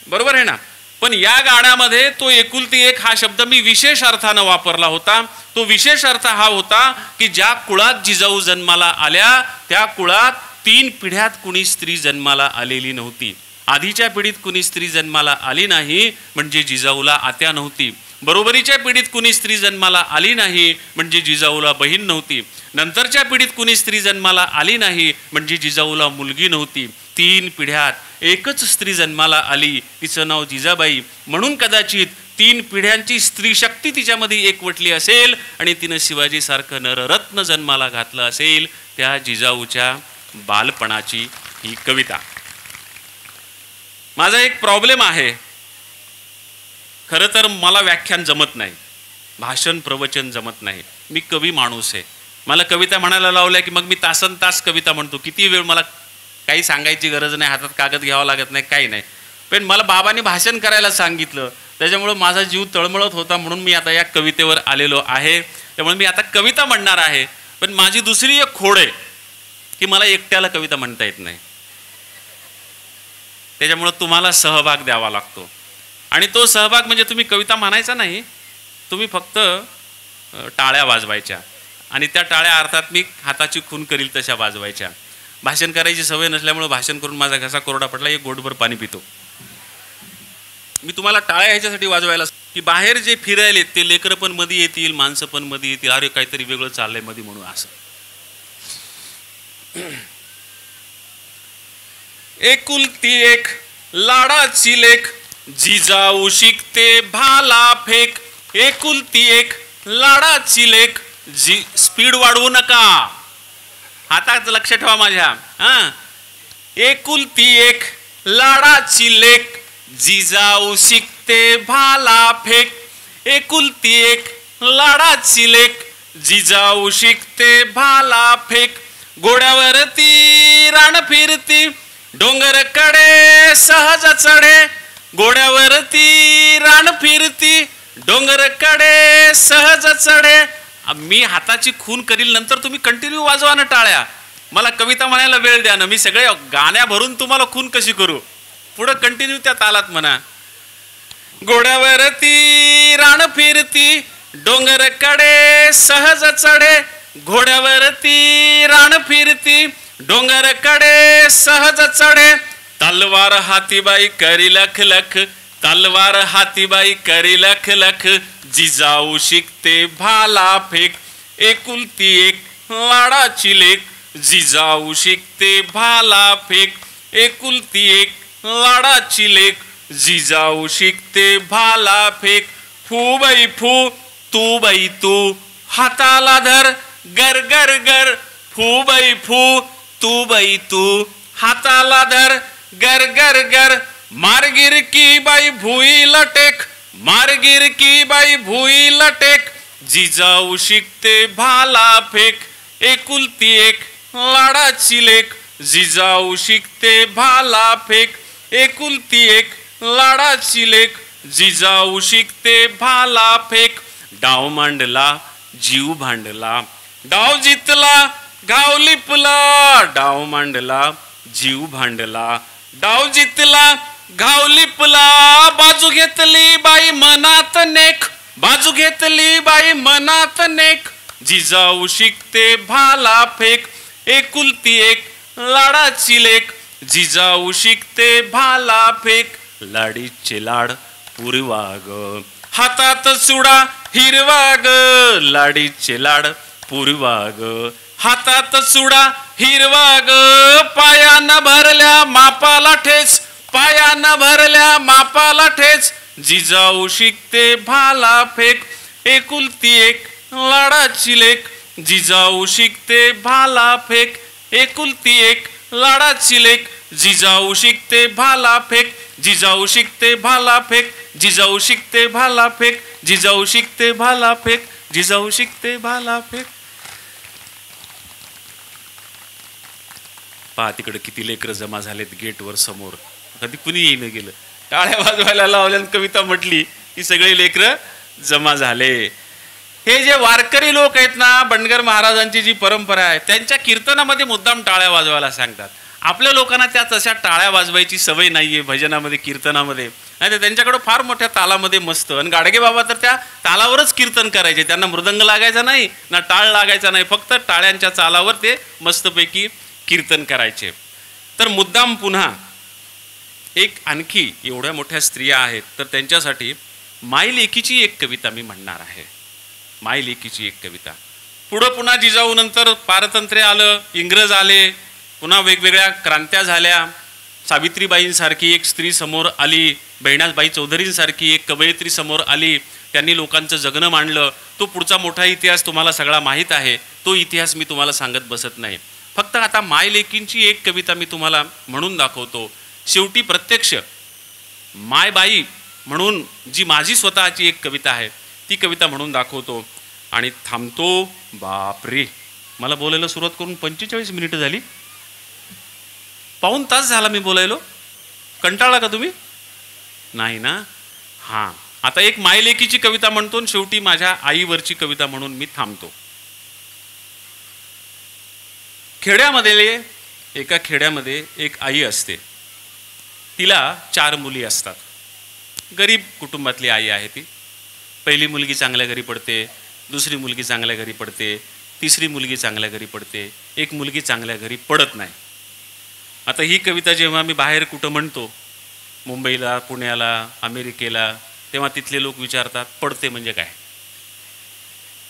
बरोबर आहे ना? पण या गाण्यामध्ये तो एकुलती एक हा शब्द मी विशेष अर्थानं वापरला होता. तो विशेष अर्थ हा होता की ज्या कुळात जिजाऊ जन्माला आल्या त्या कुळात 3 पिढ्यात कुणी स्त्री जन्माला आलेली नव्हती. आधीच्या पिढीत कुणी स्त्री जन्माला आली नाही म्हणजे जिजाऊला आत्या नव्हती. बरोबरीच्या पिढीत कुणी स्त्री जन्माला आली नाही म्हणजे जिजाऊला बहीण नव्हती. नंतरच्या पिढीत कुणी स्त्री जन्माला आली नाही म्हणजे जिजाऊला मुलगी नव्हती. 3 पिढ्यात एकच स्त्री जन्माला आली, तिचं नाव जिजाबाई. म्हणून कदाचित 3 पिढ्यांची स्त्री शक्ती तिच्यामध्ये एकवटली असेल आणि तिनं शिवाजीसारखं नररत्न जन्माला घातलं असेल, त्या जिजाऊच्या बालपणाची ही कविता. माझा एक प्रॉब्लेम आहे, खरं तर मला व्याख्यान जमत नाही, भाषण प्रवचन जमत नाही. मी कवी माणूस आहे. मला कविता म्हणायला लावल्या की मग मी तासन तास कविता म्हणतो. किती वेळ, मला काही सांगायची गरज नाही, हातात कागद घ्यावा लागत नाही, काही नाही. पण मला बाबांनी भाषण करायला सांगितलं, त्याच्यामुळं माझा जीव तळमळत होता, म्हणून मी आता या कवितेवर आलेलो आहे. त्यामुळे मी आता कविता म्हणणार आहे. पण माझी दुसरी एक खोड आहे की मला एकट्याला कविता म्हणता येत नाही. त्याच्यामुळं तुम्हाला सहभाग द्यावा लागतो. आणि तो सहभाग म्हणजे तुम्ही कविता म्हणायचा नाही, तुम्ही फक्त टाळ्या वाजवायच्या. आणि त्या टाळ्या अर्थात मी हाताची खून करील तशा वाजवायच्या. भाषण करायची सवय नसल्यामुळे भाषण करून माझा घसा कोरडा पडला, एक घोटभर पाणी पितो. मी तुम्हाला टाळ्या ह्याच्यासाठी वाजवायला की बाहेर जे फिरायले ते लेकरं पण मध्ये येतील, माणसं पण मध्ये येतील, अरे काहीतरी वेगळं चाललंय मध्ये म्हणून. असं एकुलती एक लाडाची लेक, जिजाऊ शिकते भाला फेक. एकुलती एक लाडाची लेक, स्पीड वाढवू नका, हातात लक्ष ठेवा माझ्या. एकुलती एक लाडाची लेक, जिजाऊ शिकते भाला फेक. एकुलती एक लाडाची लेक, जिजाऊ शिकते भाला फेक. घोड्यावरती रान फिरती, डोंगर कडे सहज चढे. घोड्यावरती रान फिरती, डोंगर कडे सहज चढे. मी हाताची खून करील, नंतर तुम्ही कंटिन्यू वाजवा ना टाळ्या. मला कविता म्हणायला वेळ द्या ना, मी सगळे गाण्या भरून तुम्हाला खून कशी करू. पुढं कंटिन्यू त्या तालात म्हणा. घोड्यावरती रान फिरती, डोंगर कडे सहज चढे. घोड्यावरती रान फिरती, डोंगर कडे सहज चढे. तलवार हातीबाई करी लख लख, तलवार हातीबाई करी लख लख. जिजाऊ शिकते भाला फेक. एकुलती एक लाडाची लेक, जिजाऊ शिकते भाला फेक. एकुलती एक लाडाची लेक, जिजाऊ शिकते भाला फेक. फू बाई फू, तू बाई तू, हाताला धर गर गर गर. फू बाई फू, तू बाई तू, हाताला धर गर गर गर. मारगिर की बाई भुई लटेक, मारगिर की बाई भुई लटेक. जिजाऊ शिकते भाला फेक. एकुलती एक लाडाची लेक, जिजाऊ शिकते भाला फेक. एकुलती एक लाडाची लेक, जिजाऊ शिकते भाला फेक. डाव मांडला जीव भांडला, डाव जितला घाव लिपला. डाव मांडला जीव भांडला, डाव जितला घाव लिपला. बाजू घेतली बाई मनात नेक, बाजू घेतली बाई मनात नेक. जिजाऊ शिकते भाला फेक. एकुलती एक लाडाची लेक, जिजाऊ शिकते भाला फेक. लाडीचे लाड पुरवा ग, हातात चुडा हिरवा ग. लाडीचे लाड पुरवा ग, हातात चुडा हिरवा ग. पायानं भरल्या मापाला ठेच, पायानं भरल्या मापाला ठेच. जिजाऊ शिकते भाला फेक. एकुलती एक लाडाची लेक, जिजाऊ शिकते भाला फेक. एकुलती एक लाडाची लेक, जिजाऊ शिकते भाला फेक. जिजाऊ शिकते भाला फेक, जिजाऊ शिकते भाला फेक. जिजाऊ शिकते भाला फेक, जिजाऊ शिकते भाला फेक. पहा तिकडे किती लेकरं जमा झालेत गेटवर समोर. कधी कुणी येईन गेलं, टाळ्या वाजवायला लावल्यानं कविता म्हटली की सगळे लेकरं जमा झाले. हे जे वारकरी लोक आहेत ना, बंडगर महाराजांची जी परंपरा आहे, त्यांच्या कीर्तनामध्ये मुद्दाम टाळ्या वाजवायला सांगतात. आपल्या लोकांना त्या तशा टाळ्या वाजवायची सवय नाहीये भजनामध्ये, कीर्तनामध्ये. नाही तर त्यांच्याकडे फार मोठ्या तालामध्ये मस्त. आणि गाडगे बाबा तर त्या तालावरच कीर्तन करायचे. त्यांना मृदंग लागायचा नाही ना टाळ लागायचा नाही, फक्त टाळ्यांच्या चालावर ते मस्तपैकी कीर्तन करायचे. तर मुद्दाम पुन्हा एक आणखी एवढ्या मोठ्या स्त्रिया आहेत, तर त्यांच्यासाठी मायलेकीची एक कविता मी म्हणणार आहे. मायलेकीची एक कविता. पुढं पुन्हा जिजाऊ नंतर पारतंत्र्य आलं, इंग्रज आले, पुन्हा वेगवेगळ्या क्रांत्या झाल्या, सावित्रीबाईंसारखी एक स्त्री समोर आली, बहिणाबाई चौधरींसारखी एक कवयित्री समोर आली, त्यांनी लोकांचं जगणं मांडलं. तो पुढचा मोठा इतिहास तुम्हाला सगळा माहीत आहे. तो इतिहास मी तुम्हाला सांगत बसत नाही. फक्त आता मायलेकींची एक कविता मी तुम्हाला म्हणून दाखवतो. शेवटी प्रत्यक्ष मायबाई म्हणून जी माझी स्वतःची एक कविता आहे ती कविता म्हणून दाखवतो आणि थांबतो. बापरे, मला बोलायला सुरुवात करून 45 मिनिटं झाली. पाऊण तास झाला मी बोलायलो. कंटाळला का तुम्ही? नाही ना? हां, आता एक मायलेकीची कविता म्हणतो आणि शेवटी माझ्या आईवरची कविता म्हणून मी थांबतो. खेड्यामध्ये, एका खेड्यामध्ये एक आई असते. तिला 4 मुली असतात. गरीब कुटुंबातली आई आहे ती. पहिली मुलगी चांगल्या घरी पडते, दुसरी मुलगी चांगल्या घरी पडते, तिसरी मुलगी चांगल्या घरी पडते, एक मुलगी चांगल्या घरी पडत नाही. आता ही कविता जेव्हा मी बाहेर कुठं म्हणतो, मुंबईला, पुण्याला, अमेरिकेला, तेव्हा तिथले लोक विचारतात पडते म्हणजे काय.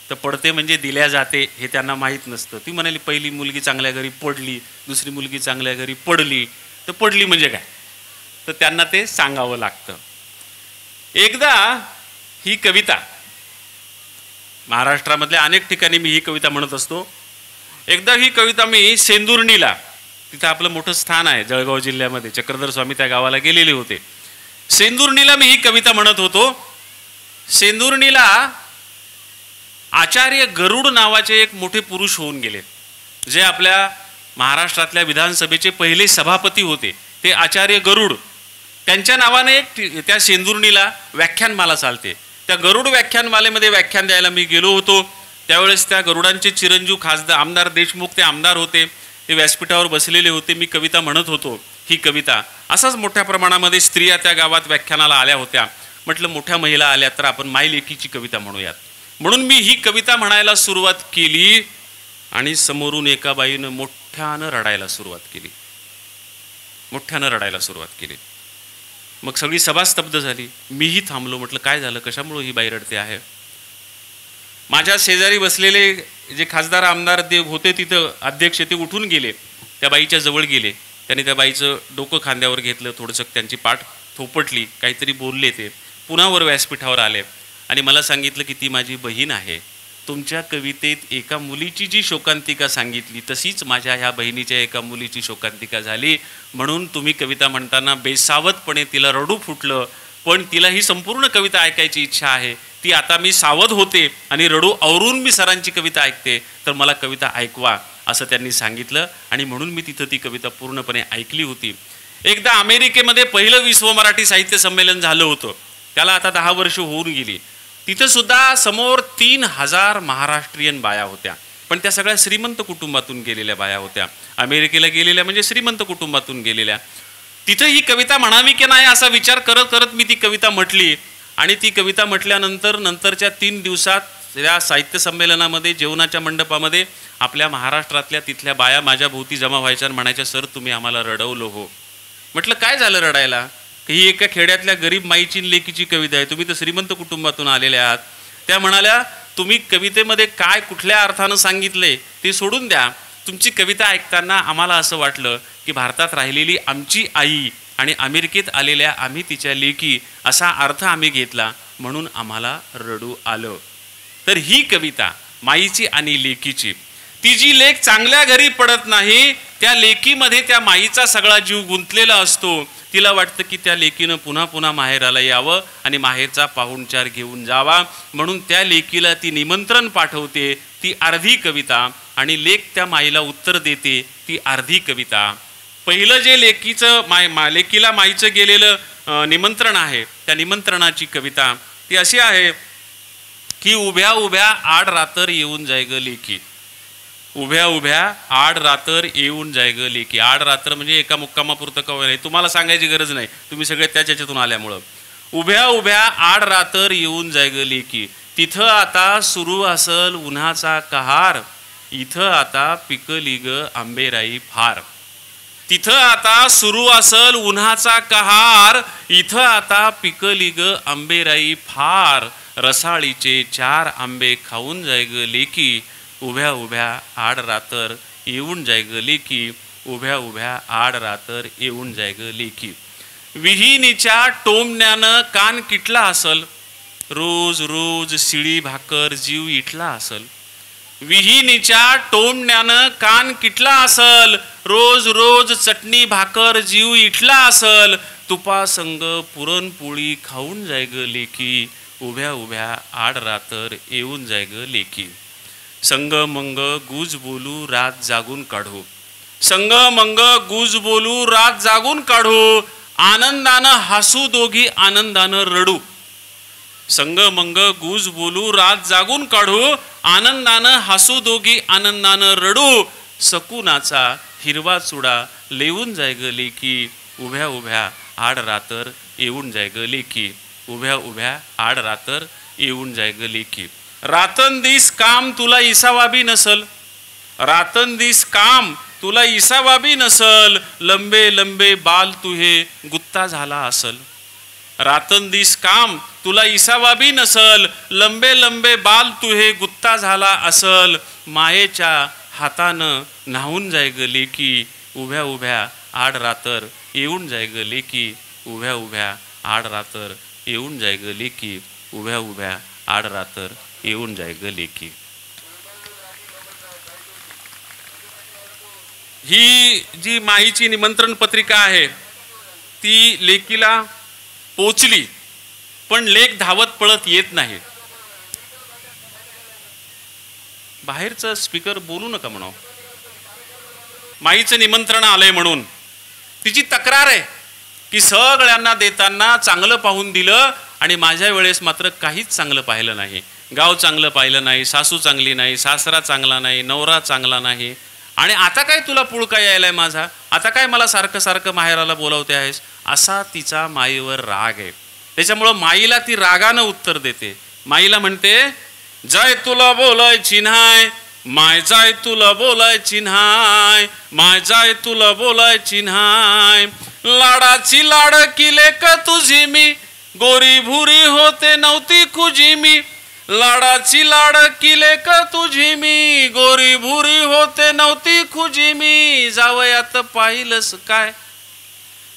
तर पडते म्हणजे दिल्या जाते हे त्यांना माहीत नसतं. ती म्हणाली पहिली मुलगी चांगल्या घरी पडली, दुसरी मुलगी चांगल्या घरी पडली, तर पडली म्हणजे काय, तर त्यांना ते सांगावं लागतं. एकदा ही कविता महाराष्ट्रामधल्या अनेक ठिकाणी मी ही कविता म्हणत असतो. एकदा ही कविता मी सेंदुर्णीला, तिथं आपलं मोठं स्थान आहे जळगाव जिल्ह्यामध्ये, चक्रधर स्वामी त्या गावाला गेलेले होते. सेंदुर्णीला मी ही कविता म्हणत होतो. सेंदुर्णीला आचार्य गरुड नावाचे एक मोठे पुरुष होऊन गेले, जे आपल्या महाराष्ट्रातल्या विधानसभेचे पहिले सभापती होते. ते आचार्य गरुड, त्यांच्या नावाने एक त्या सेंदुर्णीला व्याख्यानमाला चालते. त्या गरुड व्याख्यानमालेमध्ये व्याख्यान द्यायला मी गेलो होतो. त्यावेळेस त्या गरुडांचे चिरंजीव खासदार आमदार देशमुख ते आमदार होते. ते व्यासपीठावर बसलेले होते. मी कविता म्हणत होतो. ही कविता असाच मोठ्या प्रमाणामध्ये स्त्रिया त्या गावात व्याख्यानाला आल्या होत्या. म्हटलं मोठ्या महिला आल्या तर आपण मायलेकीची कविता म्हणूयात. म्हणून मी ही कविता म्हणायला सुरुवात केली आणि समोरून एका बाईनं मोठ्यानं रडायला सुरुवात केली. मोठ्यानं रडायला सुरुवात केली. मग सगळी सभा स्तब्ध झाली. मीही थांबलो. म्हटलं काय झालं, कशामुळे ही बाई रडते आहे. माझ्या शेजारी बसलेले जे खासदार आमदार होते तिथं अध्यक्ष, ते उठून गेले, त्या बाईच्या जवळ गेले. त्यांनी त्या बाईचं डोकं खांद्यावर घेतलं, थोडंसं त्यांची पाठ थोपटली, काहीतरी बोलले. ते पुन्हा वर व्यासपीठावर आले आणि मला सांगितलं की ती माझी बहीण आहे. तुमच्या कवितेत एका मुलीची जी शोकांतिका सांगितली तशीच माझ्या ह्या बहिणीच्या एका मुलीची शोकांतिका झाली. म्हणून तुम्ही कविता म्हणताना बेसावधपणे तिला रडू फुटलं, पण तिला ही संपूर्ण कविता ऐकायची इच्छा आहे. ती आता मी सावध होते आणि रडू आवरून मी सरांची कविता ऐकते, तर मला कविता ऐकवा असं त्यांनी सांगितलं आणि म्हणून मी तिथं ती कविता पूर्णपणे ऐकली होती. एकदा अमेरिकेमध्ये पहिलं विश्व मराठी साहित्य संमेलन झालं होतं. त्याला आता 10 वर्ष होऊन गेली. तिथं सुद्धा समोर 3000 महाराष्ट्रीयन बाया होत्या, पण त्या सगळ्या श्रीमंत कुटुंबातून गेलेल्या बाया होत्या. अमेरिकेला गेलेल्या म्हणजे श्रीमंत कुटुंबातून गेलेल्या. तिथं ही कविता म्हणावी की नाही असा विचार करत करत मी ती कविता म्हटली आणि ती कविता म्हटल्यानंतर नंतरच्या 3 दिवसात या साहित्य संमेलनामध्ये जेवणाच्या मंडपामध्ये आपल्या महाराष्ट्रातल्या तिथल्या बाया माझ्या भोवती जमा व्हायच्या आणि म्हणायच्या, सर तुम्ही आम्हाला रडवलं हो. म्हटलं काय झालं रडायला. ही एका खेड्यातल्या गरीब माईची लेकीची कविता आहे, तुम्ही तर श्रीमंत कुटुंबातून आलेल्या आहात. त्या म्हणाल्या तुम्ही कवितेमध्ये काय कुठल्या अर्थानं सांगितले ते सोडून द्या. तुमची कविता ऐकताना आम्हाला असं वाटलं की भारतात राहिलेली आमची आई आणि अमेरिकेत आलेल्या आम्ही तिच्या लेकी असा अर्थ आम्ही घेतला, म्हणून आम्हाला रडू आलं. तर ही कविता माईची आणि लेकीची. ती जी लेक चांगल्या घरी पडत नाही, त्या लेकीमध्ये त्या माईचा सगळा जीव गुंतलेला असतो. तिला वाटतं की त्या लेकीनं पुन्हा पुन्हा माहेराला यावं आणि माहेरचा पाहुणचार घेऊन जावा, म्हणून त्या लेकीला ती निमंत्रण पाठवते. ती अर्धी कविता आणि लेक त्या माईला उत्तर देते, ती अर्धी कविता. पहिलं जे लेकीचं लेकीला माईचं गेलेलं निमंत्रण आहे, त्या निमंत्रणाची कविता ती अशी आहे की उभ्या उभ्या आड रातर येऊन जाय ग लेकी. उभ्या उभ्या आड रातर येऊन जाय ग लेकी. आड रात्र म्हणजे एका मुक्कामापुरतं कवय नाही, तुम्हाला सांगायची गरज नाही, तुम्ही सगळे त्याच याच्यातून आल्यामुळं. उभ्या उभ्या आड रातर येऊन जाय ग लेकी. तिथं आता सुरू असल उन्हाचा कहार, इथं आता पिकली ग आंबेराई फार. तिथं आता सुरू असल उन्हाचा कहार, इथं आता पिकली ग आंबेराई फार. रसाळीचे 4 आंबे खाऊन जाय ग लेकी. उभ्या उभ्या आड रातर येऊन जाय ग लेकी. उभ्या उभ्या आड रातर येऊन जाय ग लेकी. विहिनीच्या टोमण्यानं कान किटला असल, रोज रोज शिळी भाकर जीव इटला असल. विहिनीच्या टोमण्यानं कान किटला असल, रोज रोज चटणी भाकर जीव इटला असल. तुपा संग पुरणपोळी खाऊन जाय ग लेकी, उभ्या उभ्या आड रातर येऊन जाय ग लेकी. संग मंग गुज बोलू रात जागून काढू, संग मंग गुज बोलू रात जागून काढू. आनंदानं हसू दोघी आनंदानं रडू. संग मंग गुज बोलू रात जागून काढू, आनंदानं हसू दोघी आनंदानं रडू. सकुनाचा हिरवा चुडा लेवून जाय ग लेकी, उभ्या उभ्या आड रातर येऊन जाय ग लेकी, उभ्या उभ्या आड रातर येऊन जाय ग लेकी. रातंदिस काम तुला इसावाबी नसल, रातंदिस काम तुला इसावाबी नसल. लंबे लंबे बाल तुहे गुत्ता झाला असल. रातंदिस काम तुला इसावाबी नसल, लंबे लंबे बाल तुहे गुत्ता झाला असल. मायेच्या हातानं न्हावून जाय ग लेकी, उभ्या उभ्या आड रातर येऊन जाय ग लेकी, उभ्या उभ्या आड रातर येऊन जाय ग लेकी, उभ्या उभ्या आड रातर येऊन जाय ग लेकी. ही जी माईची निमंत्रण पत्रिका आहे ती लेकीला पोचली, पण लेक धावत पळत येत नाही. बाहेरचं स्पीकर बोलू नका म्हणाव. माईचं निमंत्रण आलंय म्हणून तिची तक्रार आहे की सगळ्यांना देताना चांगलं पाहून दिलं आणि माझ्या वेळेस मात्र काहीच चांगलं पाहिलं नाही. गाव चांगलं पाहिलं नाही, सासू चांगली नाही, सासरा चांगला नाही, नवरा चांगला नाही. आणि आता काय तुला पुळका यायलाय माझा, आता काय मला सारखं सारखं माहेराला बोलावते आहेस, असा तिचा माईवर राग आहे. त्याच्यामुळं माईला ती रागानं उत्तर देते. माईला म्हणते, जाय तुला बोलायची न्हाय माय, जाय तुला बोलायची न्हाय माय, जाय तुला बोलायची न्हाय. लाडाची लाडकी लेक तुझी मी, गोरी भुरी होते नव्हती खुजी मी. लाडाची लाडकी लेक तुझी मी, गोरी भुरी होते नव्हती खुजी मी. जावयात पाहिलंस काय,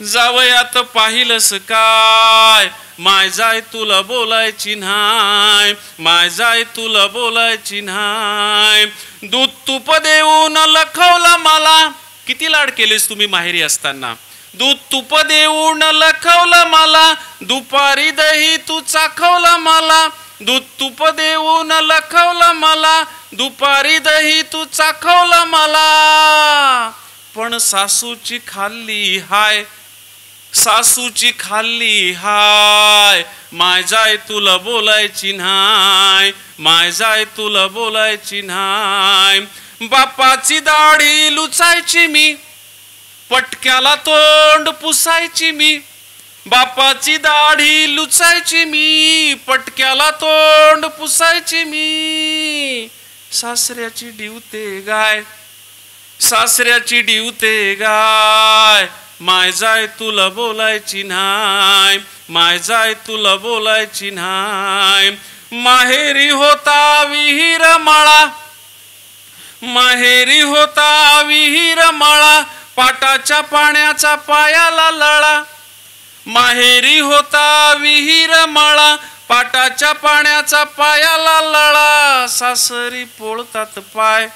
जावयात पाहिलंस काय, माय जाय तुला बोलायची न्हाय माय, जाय तुला बोलायची न्हाय. दूध तूप देऊन लखवला मला, किती लाड केलेस तुम्ही माहेरी असताना. दूध तूप देऊन लखवला मला, दुपारी दही तू चाखवला मला. दूध तूप देऊन लखवला मला, दुपारी दही तू चाखवला मला. पण सासूची खाल्ली हाय, सासूची खाल्ली हाय, माय जाय तुला बोलायची न्हाय माय, जाय तुला बोलायची न्हाय. बापाची दाढी लुचायची मी, पटक्याला तोंड पुसायची मी. बापाची दाढी लुचायची मी, पटक्याला तोंड पुसायची मी. सासऱ्याची डिवते गाय, सासऱ्याची डिवते गाय, माय जाय तुला बोलायची न्हाय माय, जाय तुला बोलायची न्हाय. माहेरी होता विहीर माळा, माहेरी होता विहीर माळा, पाटाच्या पाण्याचा पायाला लळा. माहेरी होता विहीर माळा, पाटाच्या पाण्याचा पायाला लळा. सासरी पोळतात पाय,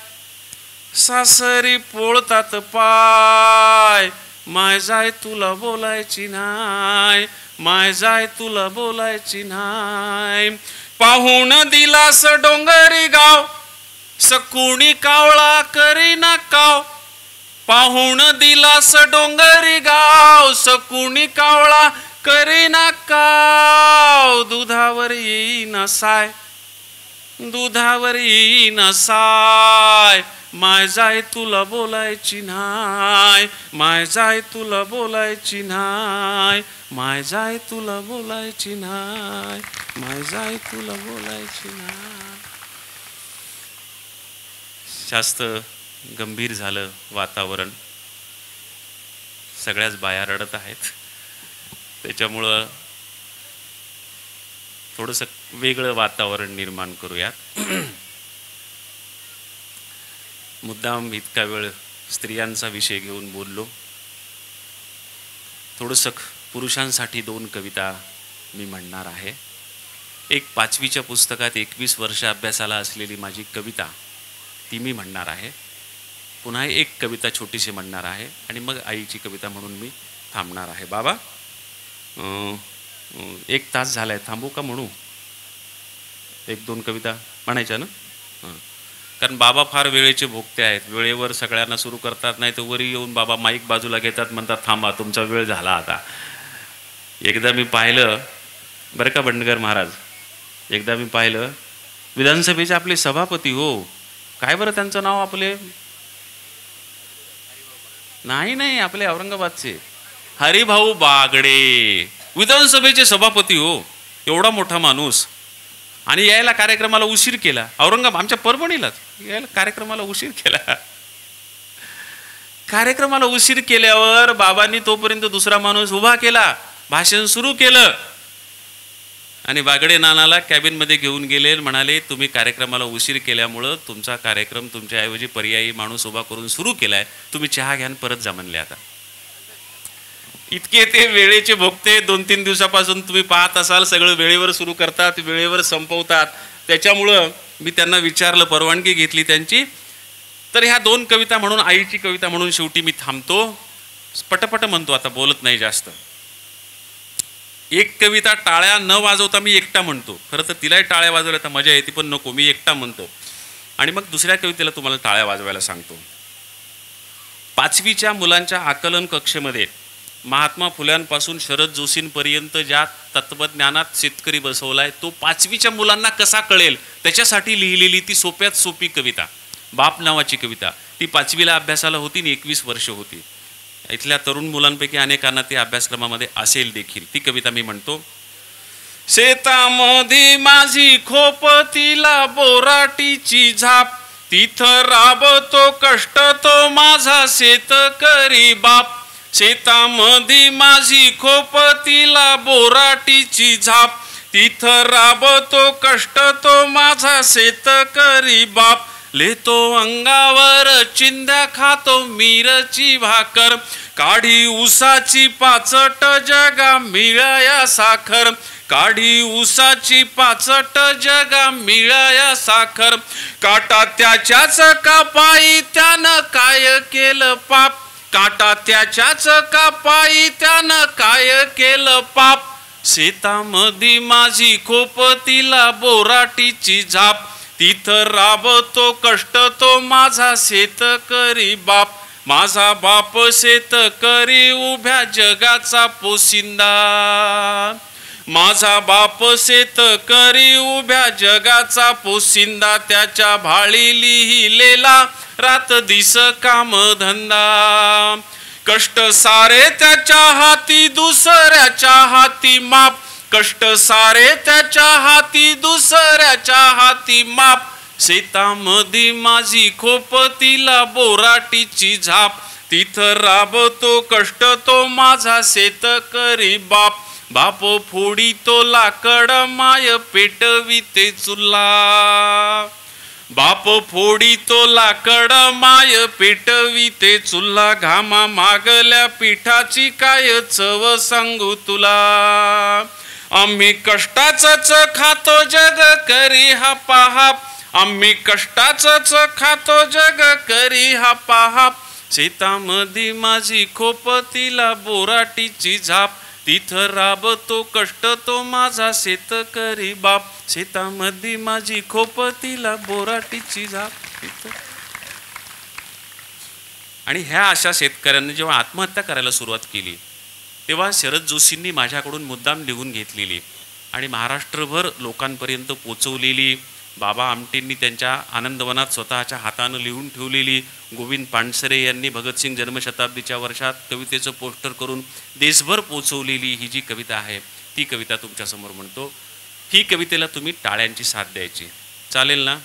सासरी पोळतात पाय, माय जाय तुला बोलायची न्हाय माय, जाय तुला बोलायची न्हाय. पाहून दिलास डोंगरी गाव, सकुणी कावळा करीना काव. पाहून दिलास डोंगरी गाव, सकुणी कावळा करीना काव. दुधावर येईना साय, दुधावर येईना साय, माय जाय तुला बोलायची न्हाय माय, जाय तुला बोलायची न्हाय माय, जाय तुला बोलायची न्हाय माय, जाय तुला बोलायची न्हाय. जास्त गंभीर झालं वातावरण, सगळ्याच बाया रडत आहेत. त्याच्यामुळं थोडंसं वेगळं वातावरण निर्माण करूयात. मुद्दाम इतका वेळ स्त्रियांचा विषय घेऊन बोललो. थोडंसं पुरुषांसाठी 2 कविता मी म्हणणार आहे. एक 5वीच्या पुस्तकात 21 वर्ष अभ्यासाला असलेली माझी कविता ती मी म्हणणार आहे. पुन्हा एक कविता छोटीशी म्हणणार आहे आणि मग आईची कविता म्हणून मी थांबणार आहे. बाबा 1 तास झालाय, थांबू का म्हणू? 1-2 कविता म्हणायच्या ना. कारण बाबा फार वेळेचे भोगते आहेत. वेळेवर सगळ्यांना सुरू करतात, नाही तर वरी येऊन बाबा माईक बाजूला घेतात, म्हणतात थांबा तुमचा वेळ झाला आता. एकदा मी पाहिलं बरं का बंडगर महाराज, एकदा मी पाहिलं विधानसभेचे आपले सभापती, हो काय बरं त्यांचं नाव, आपले नाही आपले औरंगाबादचे हरिभाऊ बागडे, विधानसभेचे सभापती हो. एवढा मोठा माणूस, आणि यायला कार्यक्रमाला उशीर केला. आमच्या परभणीलाच यायला कार्यक्रमाला उशीर केला. कार्यक्रमाला उशीर केल्यावर बाबांनी तोपर्यंत दुसरा माणूस उभा केला, भाषण सुरू केलं आणि बागडे नानाला कॅबिनमध्ये घेऊन गेले. म्हणाले तुम्ही कार्यक्रमाला उशीर केल्यामुळं तुमचा कार्यक्रम तुमच्याऐवजी पर्यायी माणूस उभा करून सुरू केलाय, तुम्ही चहा घ्या परत जा म्हणले. आता इतके ते वेळेचे भोगते. 2-3 दिवसापासून तुम्ही पाहत असाल सगळं वेळेवर सुरू करतात, वेळेवर संपवतात. त्याच्यामुळं मी त्यांना विचारलं, परवानगी घेतली त्यांची. तर ह्या 2 कविता म्हणून, आईची कविता म्हणून शेवटी मी थांबतो. पटपट म्हणतो, आता बोलत नाही जास्त. एक कविता टाळ्या न वाजवता मी एकटा म्हणतो. खरं तर तिलाही टाळ्या वाजवल्या तर मजा येते, पण नको, मी एकटा म्हणतो. आणि मग दुसऱ्या कवितेला तुम्हाला टाळ्या वाजवायला सांगतो. 5वीच्या मुलांच्या आकलन कक्षेमध्ये महात्मा फुल्यांपासून शरद जोशींपर्यंत ज्या तत्वज्ञानात शेतकरी बसवलाय तो 5वीच्या मुलांना कसा कळेल त्याच्यासाठी लिहिलेली ती सोप्यात सोपी कविता, बाप नावाची कविता. ती 5वीला अभ्यासाला होती आणि 21 वर्ष होती. इथल्या तरुण मुलांपैकी अनेकांना ते अभ्यासक्रमामध्ये असेल देखील. ती कविता मी म्हणतो. शेतामध्ये माझी खोप, तिला बोराटीची झाप, तिथं राबतो कष्ट तो माझा शेतकरी बाप. शेतामध्ये माझी खोप, तिला बोराटीची झाप, तिथं राबतो कष्ट तो माझा शेतकरी बाप. लेतो अंगावर चिंध्या, खातो मिरची भाकर, काढी उसाची पाचट, जगा मिळाया साखर. काढी उसाची पाचट, जगा मिळाया साखर. काटा त्याच्याच कापाई, त्यानं काय केलं पाप. काटा त्याच्याच कापाई, त्यानं काय केलं पाप. शेतामध्ये माझी खोप, तिला बोराटीची झाप, तिथं राबतो कष्ट तो माझा शेतकरी बाप. माझा बाप शेतकरी, उभ्या जगाचा पोशिंदा. माझा बाप शेतकरी, उभ्या जगाचा पोशिंदा. त्याच्या भाळी लिहिलेला रात दिस काम धंदा. कष्ट सारे त्याच्या हाती, दुसऱ्याच्या हाती माप. कष्ट सारे त्याच्या हाती, दुसऱ्याच्या हाती माप. शेतामध्ये माझी खोप, तिला बोराटीची झाप, तिथं राबतो कष्ट तो माझा शेतकरी बाप. बाप फोडी तो लाकड, माय पेटविते चुल्हा. बाप फोडी तो लाकड, माय पेटविते चुल्हा. घामा मागल्या पिठाची काय चव सांगू तुला. आम्ही कष्टाचंच खातो, जग करी हा पाहाप. आम्ही कष्टाचंच खातो, जग करी हा पाहाप. शेतामध्ये माझी खोप, तिला बोराटीची झाप, तिथं राबतो कष्ट तो माझा शेतकरी बाप. शेतामध्ये माझी खोप, तिला बोराटीची झाप. आणि ह्या अशा शेतकऱ्यांनी जेव्हा आत्महत्या करायला सुरुवात केली तेव्हा शरद जोशींनी माझ्याकडून मुद्दाम लिहून घेतलेली आणि महाराष्ट्रभर लोकांपर्यंत पोचवलेली, बाबा आमटेंनी त्यांच्या आनंदवनात स्वतःच्या हातानं लिहून ठेवलेली, गोविंद पानसरे यांनी भगतसिंग जन्मशताब्दीच्या वर्षात कवितेचं पोस्टर करून देशभर पोचवलेली ही जी कविता आहे ती कविता तुमच्यासमोर म्हणतो. ही कवितेला तुम्ही टाळ्यांची साथ द्यायची, चालेल ना?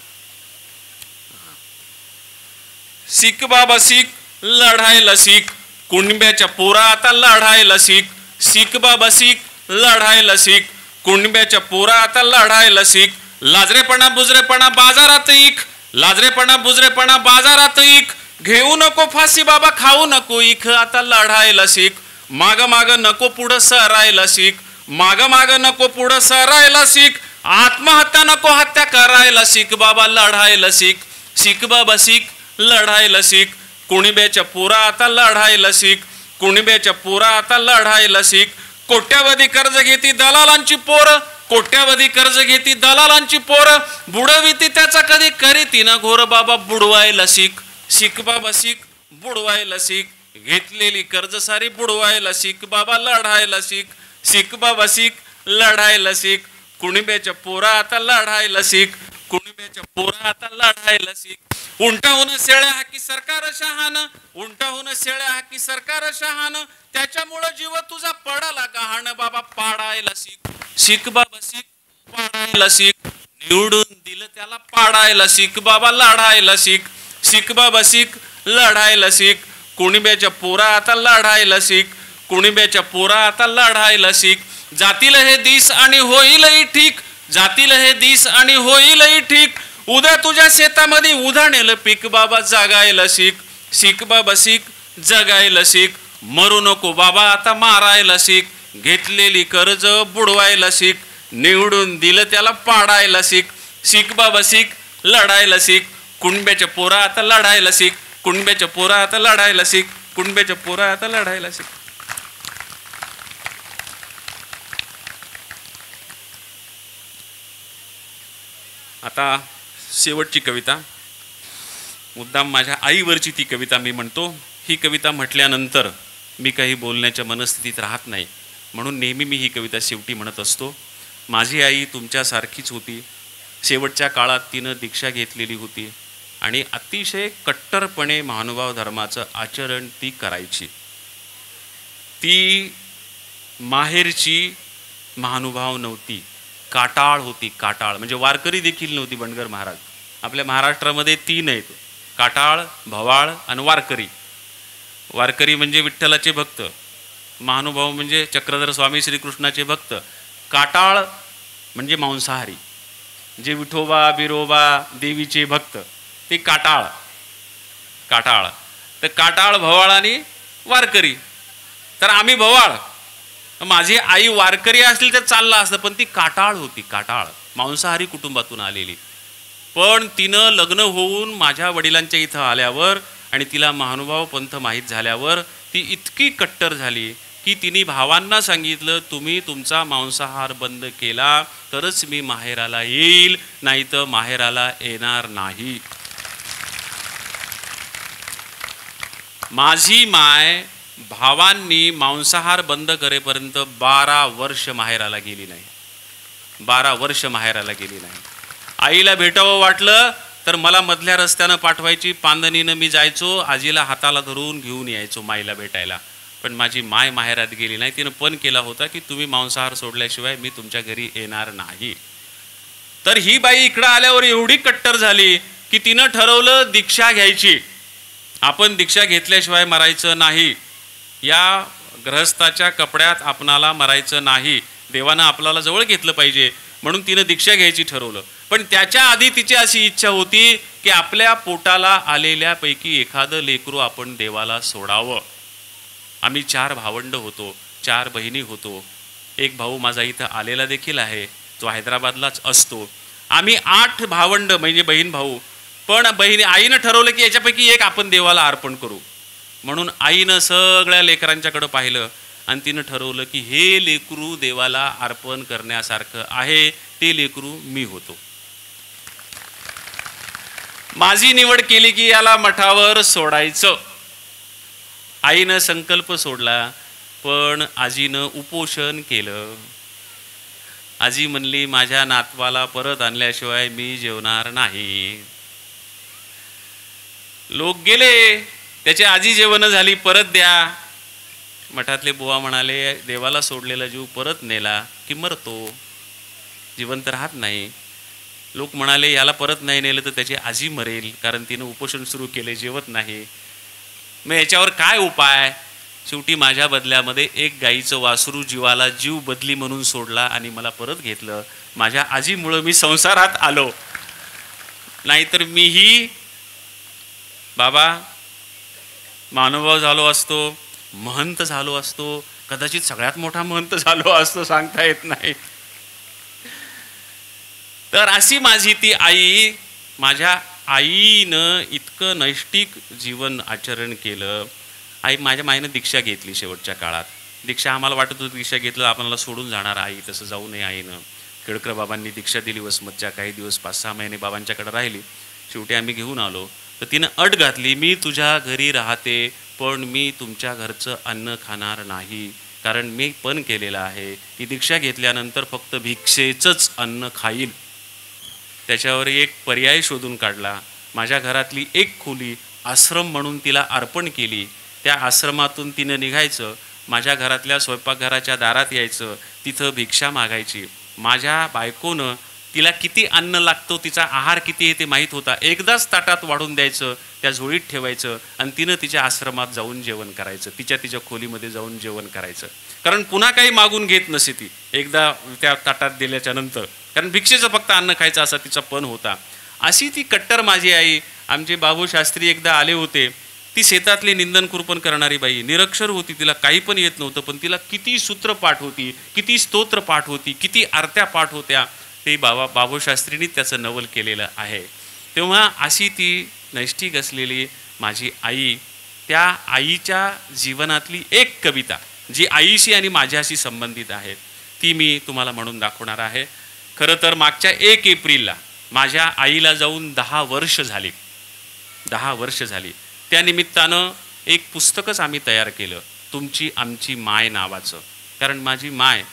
शिक बाबा शिक, लढायला शिक, कुणब्याच्या पोरा आता लढायला शिक. शिक बाबा शिक, लढायला शिक, कुणब्याच्या पोरा आता लढायला शिक. लाजरेपणा बुजरेपणा बाजारात इक, लाजरेपणा बुजरेपणा बाजारात इक. घेऊ नको फाशी बाबा, खाऊ नको इख, आता लढायला शिक. माग माग नको पुढं सरायला शिक, माग माग नको पुढं सरायला शिक. आत्महत्या नको हत्या करायला शिक बाबा, लढायला शिक. शिक बाबा शिक, लढायला शिक. कुणीब्याच्या पोरा आता लढायला शिक, कुणीब्याच्या पोरा आता लढायला शिक. कोट्यावधी कर्ज घेती दलालांची पोरं, कोट्यावधी कर्ज घेती दलालांची पोरं. बुडविती त्याचा कधी करीती ना घोर बाबा, बुडवायला शिक. शिक बाबा शिक, बुडवायला शिक. घेतलेली कर्ज सारी बुडवायला शिक बाबा, लढायला शिक. शिक बाबा शिक, लढायला शिक. कुणीब्याच्या पोरा आता लढायला शिक, कुणीब्याच्या पोरा आता लढायला शिक. उंटाहून शेळ्या हाकी सरकार शहाण, उंटाहून शेळ्या हाकी सरकार शहाण. त्याच्यामुळं जीव तुझा पडाला गहाण बाबा, पाडायला शिक. शिक बाबा शिक, पाडायला शिक. निवडून दिलं त्याला पाडायला शिक बाबा, लढायला शिक. शिक बाबा शिक, लढायला शिक. कुणीब्याच्या पोरा आता लढायला शिक, कुणीब्याच्या पोरा आता लढायला शिक. जातील हे दिस आणि होईलही ठीक, जातील हे दिस आणि होईलही ठीक. उद्या तुझ्या शेतामध्ये उधाणेल पीक बाबा, जगायला शिक. शिक बाबा शिक, जगायला शिक. मरू नको बाबा आता मारायला शिक. घेतलेली कर्ज बुडवायला शिक, निवडून दिलं त्याला पाडायला शिक. शिक बाबा शिक, लढायला शिक. कुणब्याच्या पोरा आता लढायला शिक, कुणब्याच्या पोरा आता लढायला शिक, कुणब्याच्या पोरा आता लढायला शिक. आता शेवटची कविता, मुद्दाम माझ्या आईवरची ती कविता मी म्हणतो. ही कविता म्हटल्यानंतर मी काही बोलण्याच्या मनस्थितीत राहत नाही, म्हणून नेहमी मी ही कविता शेवटी म्हणत असतो. माझी आई तुमच्यासारखीच होती. शेवटच्या काळात तिनं दीक्षा घेतलेली होती आणि अतिशय कट्टरपणे महानुभाव धर्माचं आचरण ती करायची. ती माहेरची महानुभाव नव्हती, काटाळ होती. काटाळ म्हणजे वारकरी देखील नव्हती. बंडगर महाराज आपल्या महाराष्ट्रामध्ये 3 आहेत, काटाळ, भवाळ आणि वारकरी. वारकरी म्हणजे विठ्ठलाचे भक्त, महानुभाव म्हणजे चक्रधर स्वामी श्रीकृष्णाचे भक्त. काटाळ म्हणजे मांसाहारी, जे विठोबा बिरोबा देवीचे भक्त, ते काटाळ. काटाळ तर काटाळ, भवाळ आणि वारकरी. तर आम्ही भवाळ. माझी आई वारकरी असली तर चाललं असतं, पण ती काटाळ होती. काटाळ मांसाहारी कुटुंबातून आलेली. पण तिनं लग्न होऊन माझ्या वडिलांच्या इथं आल्यावर आणि तिला महानुभाव पंथ माहीत झाल्यावर ती इतकी कट्टर झाली की तिने भावांना सांगितलं, तुम्ही तुमचा मांसाहार बंद केला तरच मी माहेराला येईल, नाही तर माहेराला येणार नाही. माझी माय भावांनी मांसाहार बंद करेपर्यंत 12 वर्ष माहेराला गेली नाही. 12 वर्ष माहेराला गेली नाही. आईला भेटावं वाटलं तर मला मधल्या रस्त्यानं पाठवायची. पांदणीनं मी जायचो, आजीला हाताला धरून घेऊन यायचो माईला भेटायला. पण माझी माय माहेरात गेली नाही. तिनं पण केला होता की तुम्ही मांसाहार सोडल्याशिवाय मी तुमच्या घरी येणार नाही. तर ही बाई इकडं आल्यावर एवढी कट्टर झाली की तिनं ठरवलं दीक्षा घ्यायची. आपण दीक्षा घेतल्याशिवाय मरायचं नाही. या गृहस्थाच्या कपड्यात आपणाला मरायचं नाही. देवानं आपल्याला जवळ घेतलं पाहिजे म्हणून तिनं दीक्षा घ्यायची ठरवलं. पण त्याच्या आधी तिची अशी इच्छा होती की आपल्या पोटाला आलेल्यापैकी एखादं लेकरू आपण देवाला सोडावं. आम्ही 4 भावंड होतो, 4 बहिणी होतो. एक भाऊ माझा इथं आलेला देखील आहे, तो हैदराबादलाच असतो. आम्ही 8 भावंड म्हणजे बहीण भाऊ. पण आईनं ठरवलं की याच्यापैकी एक आपण देवाला अर्पण करू. म्हणून आईनं सगळ्या लेकरांच्याकडं पाहिलं आणि तिनं ठरवलं की हे लेकरू देवाला अर्पण करण्यासारखं आहे, ते लेकरू मी होतो. माझी निवड केली की याला मठावर सोडायचं. आईनं संकल्प सोडला, पण आजीनं उपोषण केलं. आजी म्हणली माझ्या नातवाला परत आणल्याशिवाय मी जेवणार नाही. लोक गेले, त्याची आजी जेवण झाली, परत द्या. मठातले बुवा म्हणाले देवाला सोडलेला जीव परत नेला की मरतो, जिवंत राहत नाही. लोक म्हणाले याला परत नाही नेलं तर त्याची आजी मरेल, कारण तिनं उपोषण सुरू केले, जेवत नाही. मग याच्यावर काय उपाय? शेवटी माझ्या बदल्यामध्ये एक गाईचं वासरू जीवाला जीव बदली म्हणून सोडला आणि मला परत घेतलं. माझ्या आजीमुळं मी संसारात आलो, नाहीतर मीही बाबा महानुभाव झालो असतो, महंत झालो असतो, कदाचित सगळ्यात मोठा महंत झालो असतो, सांगता येत नाही. तर अशी माझी ती आई, माझ्या आईनं इतकं नैष्टिक जीवन आचरण केलं. माझ्या माईनं दीक्षा घेतली शेवटच्या काळात. दीक्षा आम्हाला वाटत होतं दीक्षा घेतलं आपल्याला सोडून जाणार आई, तसं जाऊ नये आईनं. केळकर बाबांनी दीक्षा दिली वसमतच्या. काही दिवस 5-6 महिने बाबांच्याकडे राहिली. शेवटी आम्ही घेऊन आलो. तर तिनं अट घातली, मी तुझ्या घरी राहते पण मी तुमच्या घरचं अन्न खाणार नाही, कारण मी पण केलेलं आहे. ही दीक्षा घेतल्यानंतर फक्त भिक्षेचंच अन्न खाईल. त्याच्यावर एक पर्याय शोधून काढला. माझ्या घरातली एक खोली आश्रम म्हणून तिला अर्पण केली. त्या आश्रमातून तिनं निघायचं, माझ्या घरातल्या स्वयंपाकघराच्या दारात यायचं, तिथं भिक्षा मागायची. माझ्या बायकोनं तिला किती अन्न लागतो, तिचा आहार किती आहे ते माहीत होता. एकदाच ताटात वाढून द्यायचं, त्या झोळीत ठेवायचं आणि तिनं तिच्या आश्रमात जाऊन जेवण करायचं, तिच्या खोलीमध्ये जाऊन जेवण करायचं. कारण पुन्हा काही मागून घेत नसे ती एकदा त्या ताटात दिल्याच्या नंतर, कारण भिक्षेचं फक्त अन्न खायचं असा तिचा पण होता. अशी ती कट्टर माझी आई. आमचे बाबू शास्त्री एकदा आले होते. ती शेतातली निंदन कुरपण करणारी बाई, निरक्षर होती, तिला काही पण येत नव्हतं, पण तिला किती सूत्र पाठ होती, किती स्तोत्र पाठ होती, किती आरत्या पाठ होत्या. ते बाबू शास्त्रींनी त्याचं नवल केलेलं आहे. तेव्हा अशी ती नैष्टिक असलेली माझी आई, त्या आईच्या जीवनातली एक कविता जी आईशी आणि माझ्याशी संबंधित आहे ती मी तुम्हाला म्हणून दाखवणार आहे. खरं तर मागच्या 1 एप्रिलला माझ्या आईला जाऊन 10 वर्ष झाली. 10 वर्ष झाली. त्या निमित्तानं एक पुस्तकच आम्ही तयार केलं, तुमची आमची माय नावाचं. कारण माझी माय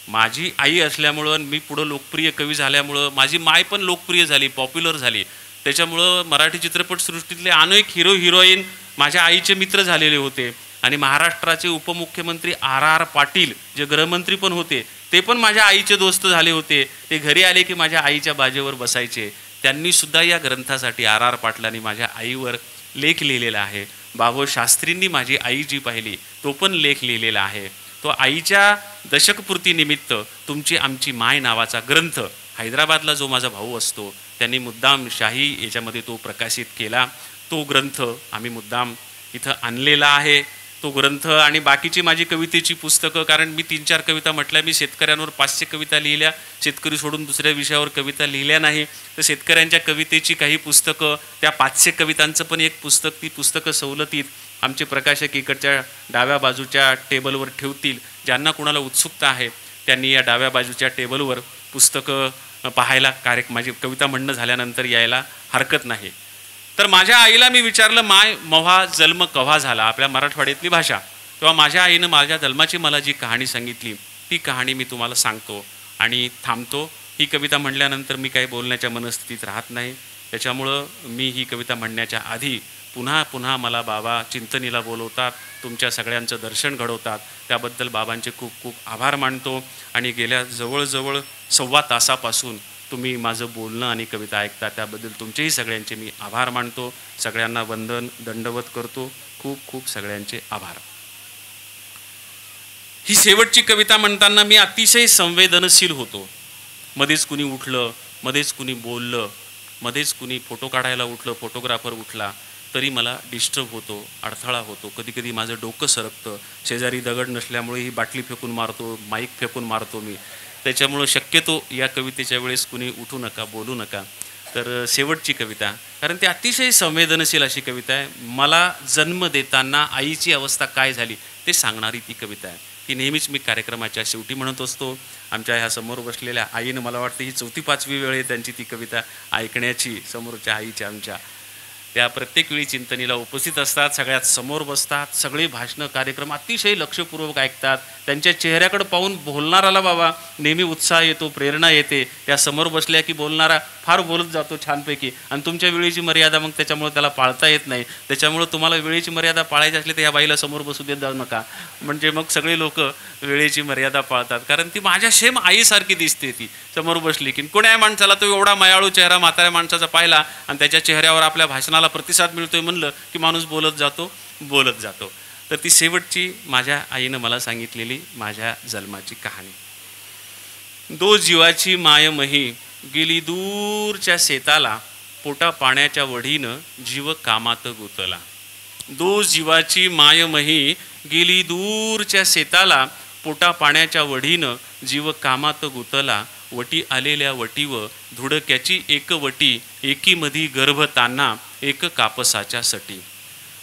माझी आई असल्यामुळं, मी पुढं लोकप्रिय कवी झाल्यामुळं माझी माय पण लोकप्रिय झाली, पॉप्युलर झाली. त्याच्यामुळं मराठी चित्रपटसृष्टीतले अनेक हिरो हिरोईन माझ्या आईचे मित्र झालेले होते. आणि महाराष्ट्राचे उपमुख्यमंत्री R.R. पाटील जे गृहमंत्री पण होते, ते पण माझ्या आईचे दोस्त झाले होते. ते घरी आले की माझ्या आईच्या बाजेवर बसायचे. त्यांनीसुद्धा या ग्रंथासाठी R.R. पाटलांनी माझ्या आईवर लेख लिहिलेला आहे. बाबू शास्त्रींनी माझी आई जी पाहिली तो पण लेख लिहिलेला आहे. तो आईच्या दशकपूर्तीनिमित्त तुमची आमची माय नावाचा ग्रंथ, हैदराबादला जो माझा भाऊ असतो त्यांनी मुद्दाम शाही याच्यामध्ये तो प्रकाशित केला. तो ग्रंथ आम्ही मुद्दाम इथं आणलेला आहे. तो ग्रंथ आणि बाकीची माझी कवितेची पुस्तकं, कारण मी 3-4 कविता म्हटल्या, मी शेतकऱ्यांवर 500 कविता लिहिल्या, शेतकरी सोडून दुसऱ्या विषयावर कविता लिहिल्या नाही. तर शेतकऱ्यांच्या कवितेची काही पुस्तकं, त्या 500 कवितांचं पण एक पुस्तक, ती पुस्तकं सवलतीत आमचे प्रकाशक इकडच्या डाव्या बाजूच्या टेबलवर ठेवतील. ज्यांना कुणाला उत्सुकता आहे त्यांनी या डाव्या बाजूच्या टेबलवर पुस्तकं पाहायला, माझी कविता म्हणणं झाल्यानंतर यायला हरकत नाही. तर माझ्या आईला मी विचारलं, माय मव्हा जन्म कव्हा झाला, आपल्या मराठवाड्यातली भाषा. तेव्हा माझ्या आईनं माझ्या जन्माची मला जी कहाणी सांगितली ती कहाणी मी तुम्हाला सांगतो आणि थांबतो. ही कविता म्हणल्यानंतर मी काही बोलण्याच्या मनस्थितीत राहत नाही. त्याच्यामुळं मी ही कविता म्हणण्याच्या आधी पुन्हा पुन्हा मला बाबा चिंतनीला बोलवतात, तुमच्या सगळ्यांचं दर्शन घडवतात. त्याबद्दल बाबांचे खूप खूप आभार मानतो. आणि गेल्या जवळजवळ 1.25 तासापासून तुम्ही माझं बोलणं आणि कविता ऐकता, त्याबद्दल तुमचेही सगळ्यांचे मी आभार मानतो. सगळ्यांना वंदन दंडवत करतो. खूप खूप सगळ्यांचे आभार. ही शेवटची कविता म्हणताना मी अतिशय संवेदनशील होतो. मध्येच कुणी उठलं, मध्येच कुणी बोललं, मध्येच कुणी फोटो काढायला उठलं, फोटोग्राफर उठला तरी मला डिस्टर्ब होतो, अडथळा होतो. कधी कधी माझं डोकं सरकतं. शेजारी दगड नसल्यामुळे ही बाटली फेकून मारतो, माईक फेकून मारतो मी. त्याच्यामुळं शक्यतो या कवितेच्या वेळेस कुणी उठू नका, बोलू नका. तर शेवटची कविता, कारण ती अतिशय संवेदनशील अशी कविता आहे. मला जन्म देताना आईची अवस्था काय झाली ते सांगणारी ती कविता आहे. ती नेहमीच मी कार्यक्रमाच्या शेवटी म्हणत असतो. आमच्या ह्या समोर बसलेल्या आईनं, मला वाटतं ही 4थी-5वी वेळ आहे त्यांची ती कविता ऐकण्याची, समोरच्या आईच्या आमच्या. त्या प्रत्येक वेळी चिंतनीला उपस्थित असतात, सगळ्यात समोर बसतात, सगळे भाषणं कार्यक्रम अतिशय लक्षपूर्वक ऐकतात. त्यांच्या चेहऱ्याकडे पाहून बोलणाराला बाबा नेहमी उत्साह येतो, प्रेरणा येते. त्या समोर बसल्या की बोलणारा फार बोलत जातो छानपैकी. आणि तुमच्या वेळेची मर्यादा मग त्याच्यामुळे त्याला पाळता येत नाही. त्याच्यामुळं तुम्हाला वेळेची मर्यादा पाळायची असली तर या बाईला समोर बसू देत जाऊ नका, म्हणजे मग सगळे लोक वेळेची मर्यादा पाळतात. कारण ती माझ्या सेम आईसारखी दिसते. ती समोर बसली की कोण्या माणसाला तो एवढा मायाळू चेहरा म्हाताऱ्या माणसाचा पाहिला आणि त्याच्या चेहऱ्यावर आपल्या भाषणाला प्रतिसाद मिळतोय म्हणलं की माणूस बोलत जातो. तर ती शेवटची माझ्या आईनं मला सांगितलेली माझ्या जन्माची कहाणी. दो जीवाची माय मही गेली दूरच्या शेताला, पोटा पाण्याच्या वढीनं जीव कामात गुतला. दो जीवाची मायमही गेली दूरच्या शेताला, पोटा पाण्याच्या वढीनं जीव कामात गुतला. वटी आलेल्या वटीव धुडक्याची एक वटी, एकीमधी गर्भ तान्हा एक कापसाच्या सटी.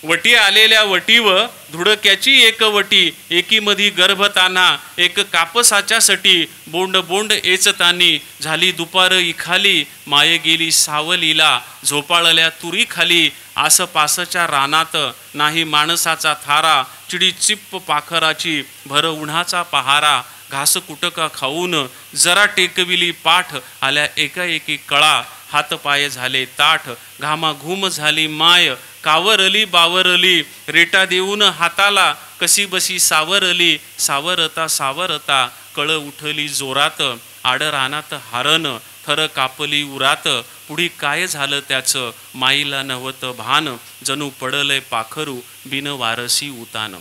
वटी आलेल्या वटीव धुडक्याची एक वटी, एकीमधी गर्भ तान्हा एक कापसाच्या सटी. बोंड बोंड एचतानी झाली दुपार इखाली, माये गेली सावलीला झोपाळल्या तुरी खाली. आसपासच्या रानात नाही माणसाचा थारा, चिडी चिप्प पाखराची भर उन्हाचा पहारा. घास कुटका खाऊन जरा टेकविली पाठ, आल्या एकाएकी कळा हातपाय झाले ताठ. घामाघूम झाली माय कावरली बावरली, रेटा देऊन हाताला कशी बशी सावरली. सावरता सावरता कळ उठली जोरात, आड रानात हारण थर कापली उरात. पुढी काय झालं त्याचं माईला नव्हतं भान, जणू पडलंय पाखरू बिन वारसी उतान.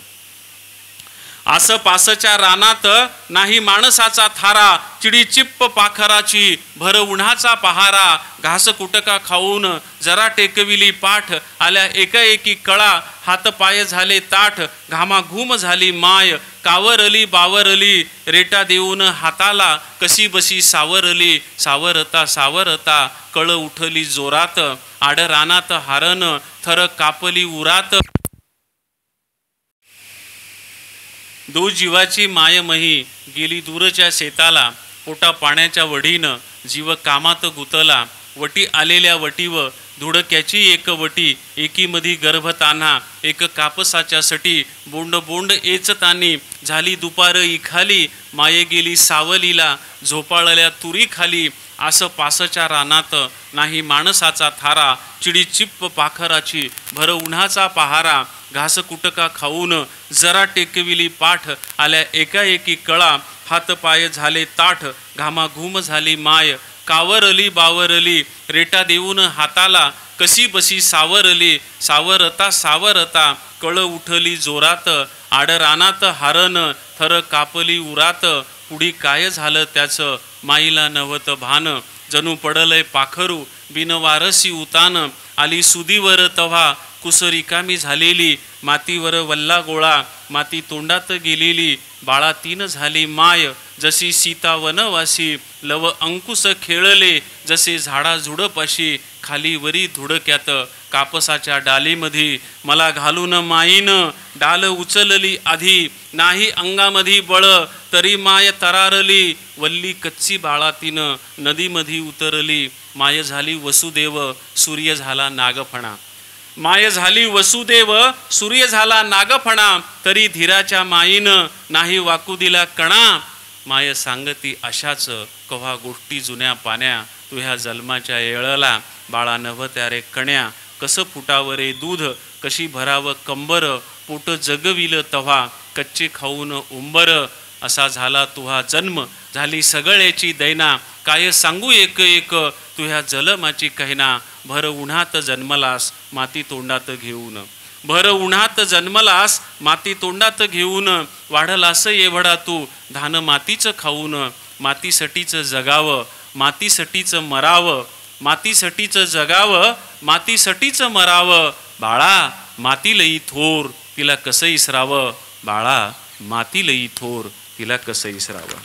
आसपासच्या रानात नाही माणसाचा थारा, चिडी चिप्प पाखराची भर उन्हाचा पहारा. घास कुटका खाऊन जरा टेकविली पाठ, आल्या एकाएकी कळा हातपाय झाले ताठ. घामाघूम झाली माय कावरली बावरली, रेटा देऊन हाताला कशी बशी सावरली. सावरता सावरता कळ उठली जोरात, आड रानात हारण थर कापली उरात. दो जीवाची मायमही गेली दूरच्या शेताला, पोटा पाण्याच्या वढीनं जीव कामात गुतला. वटी आलेल्या वटीव धुडक्याची एक वटी, एकीमधी गर्भ तान्हा एक कापसाच्या सटी. बोंड बोंड एचतानी झाली दुपार इखाली, माये गेली सावलीला झोपाळल्या तुरी खाली. आसपासच्या रानात नाही माणसाचा थारा, चिडी चिप्प पाखराची भर उन्हाचा पहारा. घास कुटका खाऊन जरा टेकविली पाठ, आल्या एकाएकी कळा हातपाय झाले ताठ. घामाघूम झाली माय कावरली बावरली, रेटा देऊन हाताला कशी बशी सावरली. सावरता सावरता कळ उठली जोरात, आड रानात हारण थर कापली उरात. पुढी काय झालं त्याचं माईला नव्हतं भान, जणू पडलंय पाखरू बिन वारसी उतान. आली सुदीवर तव्हा कुस रिकामी झालेली, मातीवर वल्ला गोळा माती तोंडात गेलेली. बाळा तीन झाली माय जशी सीता वनवासी, लव अंकुश खेळले जसे झाडा झुडपाशी. खाली वरी धुडक्यात कापसाच्या डालीमधी, मला घालून माईन डाल उचलली आधी. नाही अंगामधी बळ तरी माय तरारली, वल्ली कच्ची बाळा तिनं नदीमधी उतरली. माय झाली वसुदेव सूर्य झाला नागफणा, माय झाली वसुदेव सूर्य झाला नागफणा. तरी धीराच्या माईनं नाही वाकू दिला कणा. माय सांगती अशाच कव्हा गोष्टी जुन्या पाण्या, तुह्या जन्माच्या येळला बाळा नव्हत्या रे कण्या. कसं फुटावरे दूध कशी भरावं कंबर, पोट जगविलं तव्हा कच्चे खाऊन उंबर. असा झाला तुहा जन्म झाली सगळ्याची दैना, काय सांगू एक एक तुह्या जलमाची कहना. भर उन्हात जन्मलास माती तोंडात घेऊन, भर उन्हात जन्मलास माती तोंडात घेऊन. वाढलास एवढा तू धान मातीचं खाऊन, मातीसाठीच जगावं मातीसाठीच मरावं. मातीसाठीच जगावं मातीसाठीच मरावं. बाळा माती लई थोर तिला कसं इसरावं, बाळा माती लई थोर तिला कसं इसरावं.